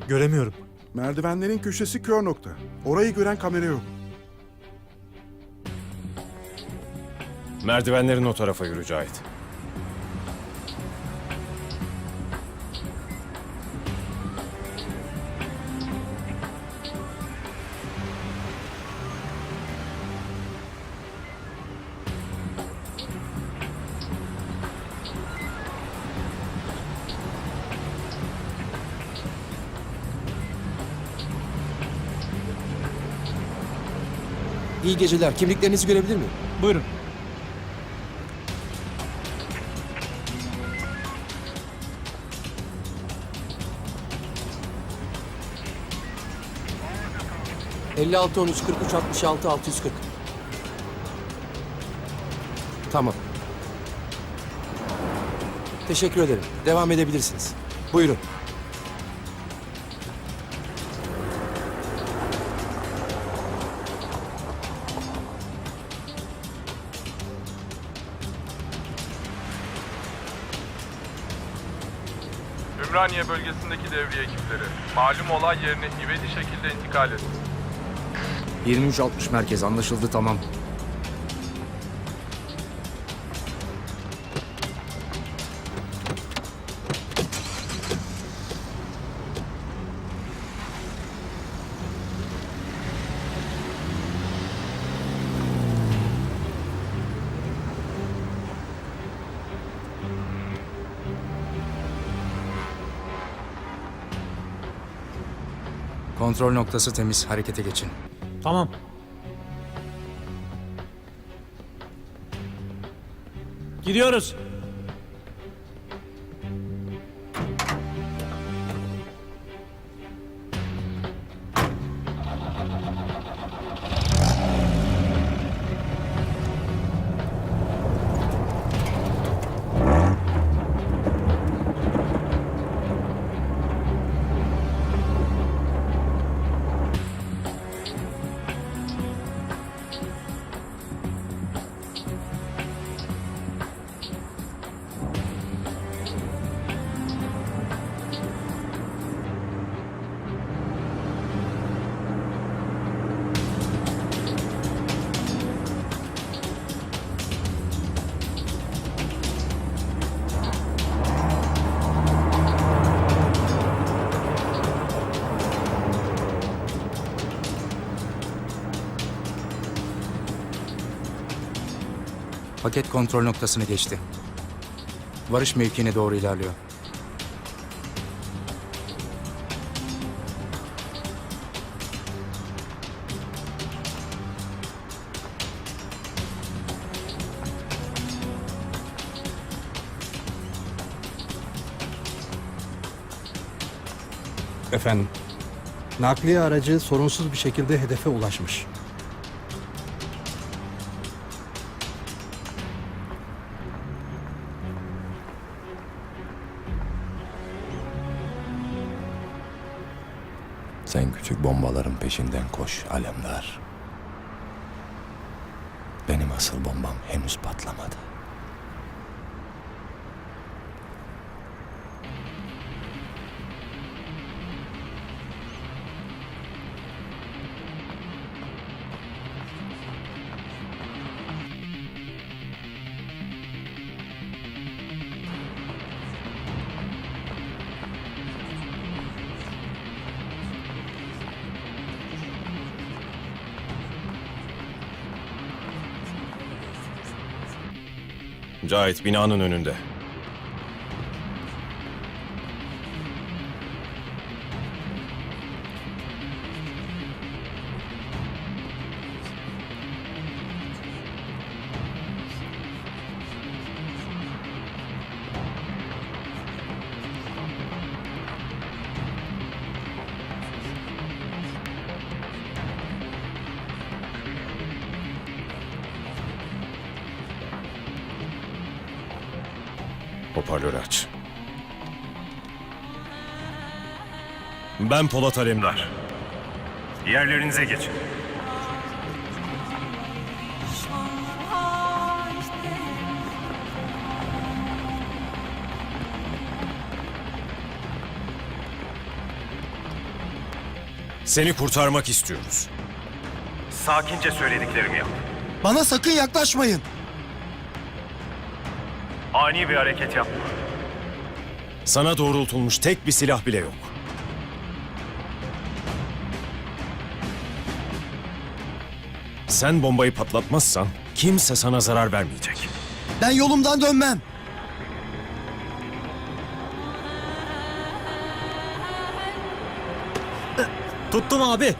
Göremiyorum. Merdivenlerin köşesi kör nokta. Orayı gören kamera yok. Merdivenlerin o tarafa yürü Cahit. İyi geceler. Kimliklerinizi görebilir miyim? Buyurun. ...56-13-43-66-640. Tamam. Teşekkür ederim. Devam edebilirsiniz. Buyurun. Ümraniye bölgesindeki devriye ekipleri malum olay yerine ivedi şekilde intikal etti. 2360 merkez anlaşıldı, tamam. Kontrol noktası temiz. Harekete geçin. Tamam. Gidiyoruz. Paket kontrol noktasını geçti. Varış mevkiine doğru ilerliyor. Efendim, nakliye aracı sorunsuz bir şekilde hedefe ulaşmış. Sen küçük bombaların peşinden koş Alemdar. Benim asıl bombam henüz patlamadı. Cahit binanın önünde. Hoparlörü aç. Ben Polat Alemdar. Yerlerinize geçin. Seni kurtarmak istiyoruz. Sakince söylediklerimi yap. Bana sakın yaklaşmayın. Ani bir hareket yapma. Sana doğrultulmuş tek bir silah bile yok. Sen bombayı patlatmazsan kimse sana zarar vermeyecek. Ben yolumdan dönmem. Tuttum abi.